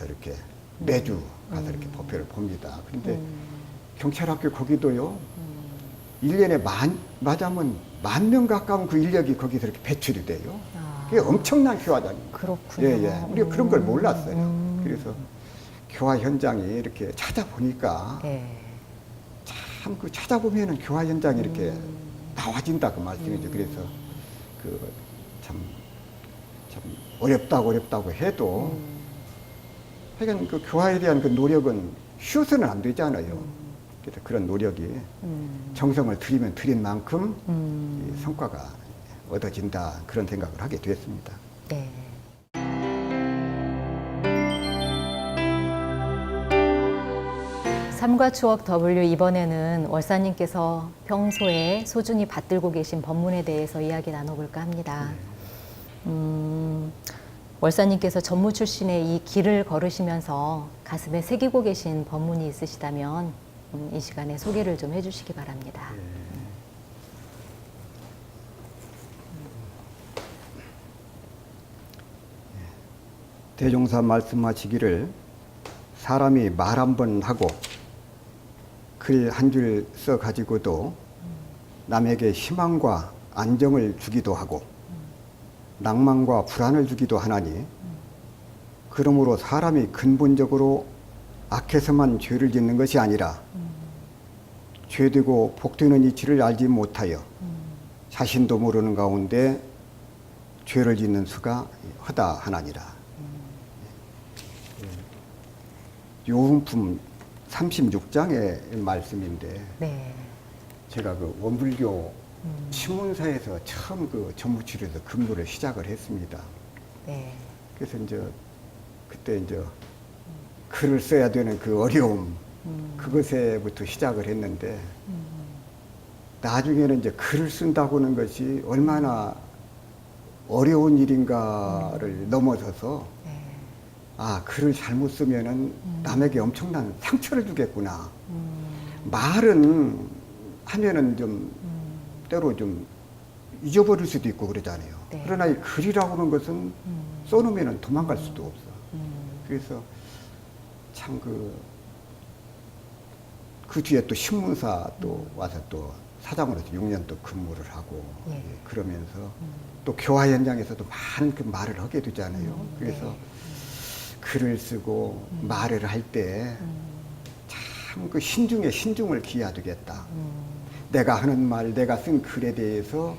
A: 이렇게 매주 가서 이렇게 법회를 봅니다. 그런데 경찰학교 거기도요, 1년에 맞으면 10,000명 가까운 그 인력이 거기서 이렇게 배출이 돼요. 그게 엄청난 교화장입니다.
B: 그렇군요.
A: 예, 예. 우리가 그런 걸 몰랐어요. 그래서 교화 현장이 이렇게 찾아보니까 참 그 찾아보면은 교화 현장이 이렇게 나와진다 그 말씀이죠. 그래서 그 참 어렵다고 해도 하여간 그 교화에 대한 그 노력은 쉬어서는 안 되잖아요. 그래서 그런 노력이 정성을 들이면 들인 만큼 이 성과가 얻어진다 그런 생각을 하게 됐습니다.
B: 네. 삶과 추억 W 이번에는 월사님께서 평소에 소중히 받들고 계신 법문에 대해서 이야기 나눠볼까 합니다. 월사님께서 전무 출신의 이 길을 걸으시면서 가슴에 새기고 계신 법문이 있으시다면 이 시간에 소개를 좀 해주시기 바랍니다.
A: 대종사 말씀하시기를 사람이 말 한 번 하고 글 한 줄 써 가지고도 남에게 희망과 안정을 주기도 하고 낭만과 불안을 주기도 하나니 그러므로 사람이 근본적으로 악해서만 죄를 짓는 것이 아니라 죄되고 복되는 이치를 알지 못하여 자신도 모르는 가운데 죄를 짓는 수가 허다 하나니라. 요음품 36장의 말씀인데
B: 네.
A: 제가 그 원불교 신문사에서 처음 그 전무출에서 근무를 시작을 했습니다.
B: 네.
A: 그래서 이제 그때 이제 글을 써야 되는 그 어려움 그것에부터 시작을 했는데 나중에는 이제 글을 쓴다고 하는 것이 얼마나 어려운 일인가를 넘어서서 아, 글을 잘못 쓰면은 남에게 엄청난 상처를 주겠구나. 말은 하면은 좀 때로 좀 잊어버릴 수도 있고 그러잖아요.
B: 네.
A: 그러나 이 글이라고 하는 것은 써놓으면은 도망갈 수도 없어. 그래서 참 그 뒤에 또 신문사 또 와서 또 사장으로서 6년 또 근무를 하고
B: 예.
A: 예, 그러면서 또 교화 현장에서도 많은 그 말을 하게 되잖아요. 그래서
B: 네.
A: 글을 쓰고 말을 할 때 참 그 신중에 신중을 기해야 되겠다. 내가 하는 말, 내가 쓴 글에 대해서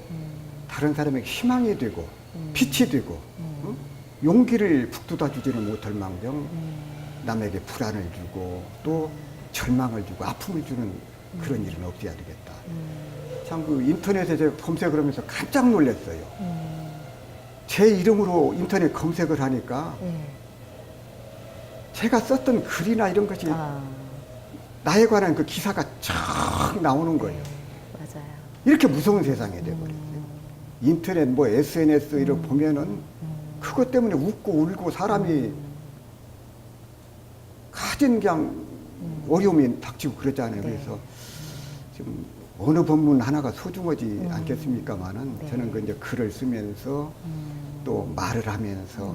A: 다른 사람에게 희망이 되고 빛이 되고 응? 용기를 북돋아 주지는 못할 망정 남에게 불안을 주고 또 절망을 주고 아픔을 주는 그런 일은 없어야 되겠다. 참 그 인터넷에 제가 검색을 하면서 깜짝 놀랐어요. 제 이름으로 인터넷 검색을 하니까
B: 예.
A: 제가 썼던 글이나 이런 것이
B: 아,
A: 나에 관한 그 기사가 쫙 나오는 거예요.
B: 맞아요.
A: 이렇게 무서운 세상이 돼버렸어요. 인터넷 뭐 SNS 이런 거 보면은 그것 때문에 웃고 울고 사람이 가진 그냥 어려움이 닥치고 그러잖아요.
B: 네.
A: 그래서 지금 어느 본문 하나가 소중하지 않겠습니까마는
B: 네.
A: 저는 그 이제 글을 쓰면서 또 말을 하면서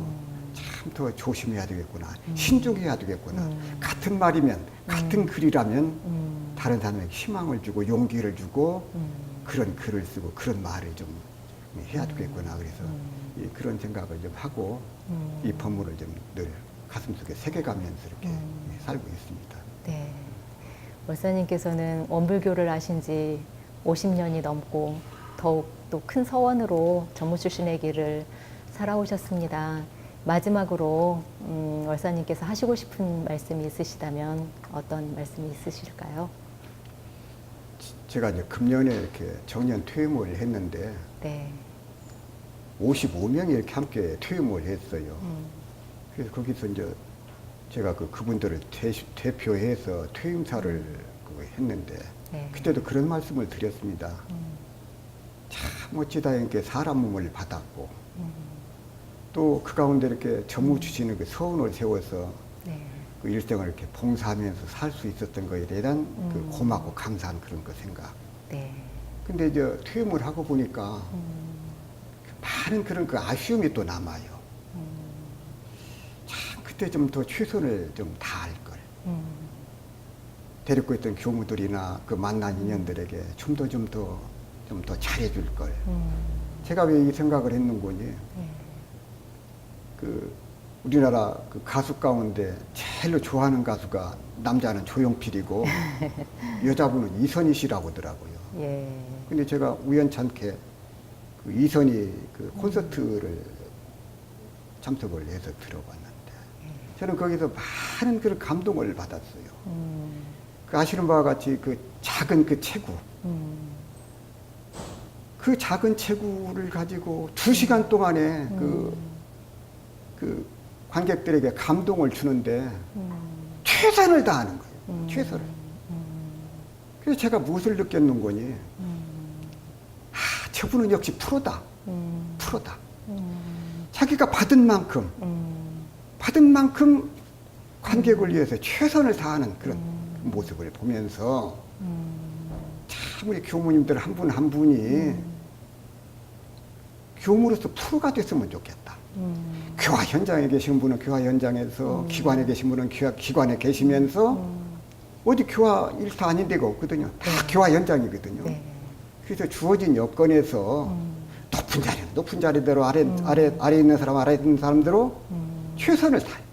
A: 참 더 조심해야 되겠구나. 신중해야 되겠구나. 같은 말이면 같은 글이라면 다른 사람에게 희망을 주고 용기를 주고 그런 글을 쓰고 그런 말을 좀 해야 되겠구나. 그래서 그런 생각을 좀 하고 이 법문을 좀 늘 가슴속에 새겨가면서 이렇게 살고 있습니다.
B: 네. 월사님께서는 원불교를 하신 지 50년이 넘고 더욱 또 큰 서원으로 전무 출신의 길을 살아오셨습니다. 마지막으로 월사님께서 하시고 싶은 말씀이 있으시다면 어떤 말씀이 있으실까요?
A: 제가 이제 금년에 이렇게 정년 퇴임을 했는데
B: 네.
A: 55명이 이렇게 함께 퇴임을 했어요. 그래서 거기서 이제 제가 그분들을 대표해서 퇴임사를 했는데
B: 네.
A: 그때도 그런 말씀을 드렸습니다. 참 어찌다 이렇게 사람 몸을 받았고 또 그 가운데 이렇게 전무 주시는 그 서운을 세워서
B: 네.
A: 그 일생을 이렇게 봉사하면서 살 수 있었던 거에 대한 그 고맙고 감사한 그런 거 생각.
B: 네.
A: 근데 이제 퇴임을 하고 보니까 많은 그런 그 아쉬움이 또 남아요. 참 그때 좀 더 최선을 좀 다할 걸. 데리고 있던 교무들이나 그 만난 인연들에게 좀 더 잘해줄 걸. 제가 왜 이 생각을 했는거니?
B: 네.
A: 그 우리나라 그 가수 가운데 제일로 좋아하는 가수가 남자는 조용필이고 여자분은 이선희 씨라고 하더라고요.
B: 예.
A: 근데 제가 우연찮게 그 이선희 그 콘서트를 참석을 해서 들어봤는데 저는 거기서 많은 그런 감동을 받았어요. 그 아시는 바와 같이 그 작은 그 체구, 그 작은 체구를 가지고 2시간 동안에 그 관객들에게 감동을 주는데 최선을 다하는 거예요. 최선을. 그래서 제가 무엇을 느꼈는거니? 아, 저분은 역시 프로다. 프로다. 자기가 받은 만큼 관객을 위해서 최선을 다하는 그런 모습을 보면서 참 우리 교무님들 한 분 한 분이 교무로서 프로가 됐으면 좋겠다. 교화 현장에 계신 분은 교화 현장에서, 기관에 계신 분은 기관에 계시면서 어디 교화 일타 아닌 데가 없거든요. 다 교화 현장이거든요.
B: 네.
A: 그래서 주어진 여건에서 높은 자리대로 아래 있는 사람, 아래 있는 사람대로 최선을 다해.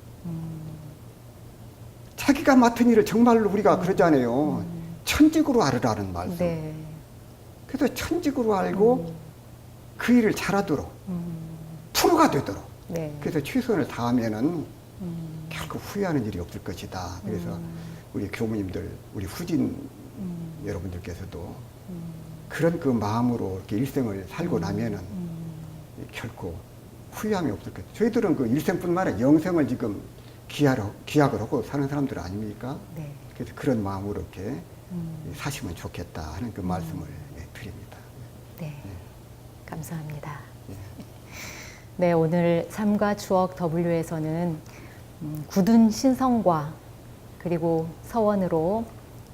A: 자기가 맡은 일을 정말로 우리가 그러잖아요. 천직으로 알으라는 말씀.
B: 네.
A: 그래서 천직으로 알고 그 일을 잘하도록 프로가 되도록
B: 네.
A: 그래서 최선을 다하면은 결코 후회하는 일이 없을 것이다. 그래서 우리 교무님들, 우리 후진 여러분들께서도 그런 그 마음으로 이렇게 일생을 살고 나면은 결코 후회함이 없을 것이다. 저희들은 그 일생뿐만 아니라 영생을 지금 기약을 하고 사는 사람들 아닙니까?
B: 네.
A: 그래서 그런 마음으로 이렇게 사시면 좋겠다 하는 그 말씀을 드립니다.
B: 네. 감사합니다.
A: 예.
B: 네, 오늘 삶과 추억 W에서는 굳은 신성과 그리고 서원으로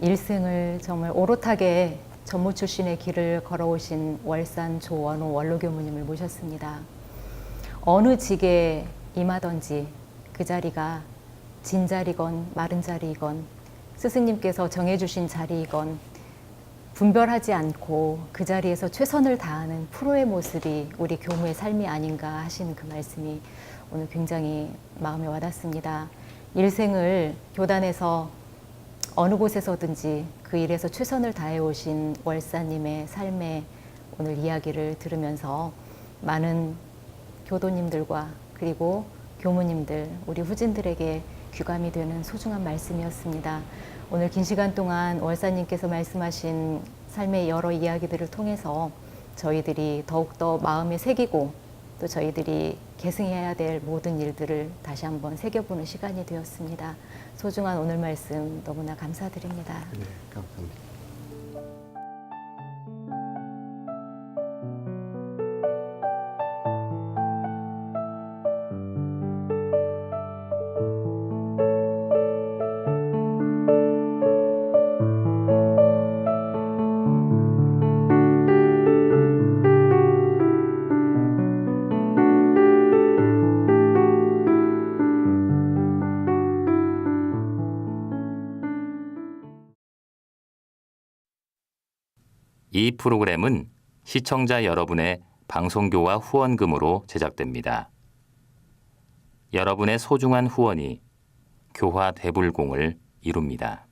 B: 일생을 정말 오롯하게 전무 출신의 길을 걸어오신 월산 조원호 원로교무님을 모셨습니다. 어느 직에 임하던지 그 자리가 진 자리건 마른 자리이건 스승님께서 정해주신 자리이건 분별하지 않고 그 자리에서 최선을 다하는 프로의 모습이 우리 교무의 삶이 아닌가 하시는 그 말씀이 오늘 굉장히 마음에 와닿습니다. 일생을 교단에서 어느 곳에서든지 그 일에서 최선을 다해 오신 월사님의 삶의 오늘 이야기를 들으면서 많은 교도님들과 그리고 교무님들, 우리 후진들에게 귀감이 되는 소중한 말씀이었습니다. 오늘 긴 시간 동안 월사님께서 말씀하신 삶의 여러 이야기들을 통해서 저희들이 더욱더 마음에 새기고 또 저희들이 계승해야 될 모든 일들을 다시 한번 새겨보는 시간이 되었습니다. 소중한 오늘 말씀 너무나 감사드립니다.
A: 네, 감사합니다.
C: 이 프로그램은 시청자 여러분의 방송교와 후원금으로 제작됩니다. 여러분의 소중한 후원이 교화 대불공을 이룹니다.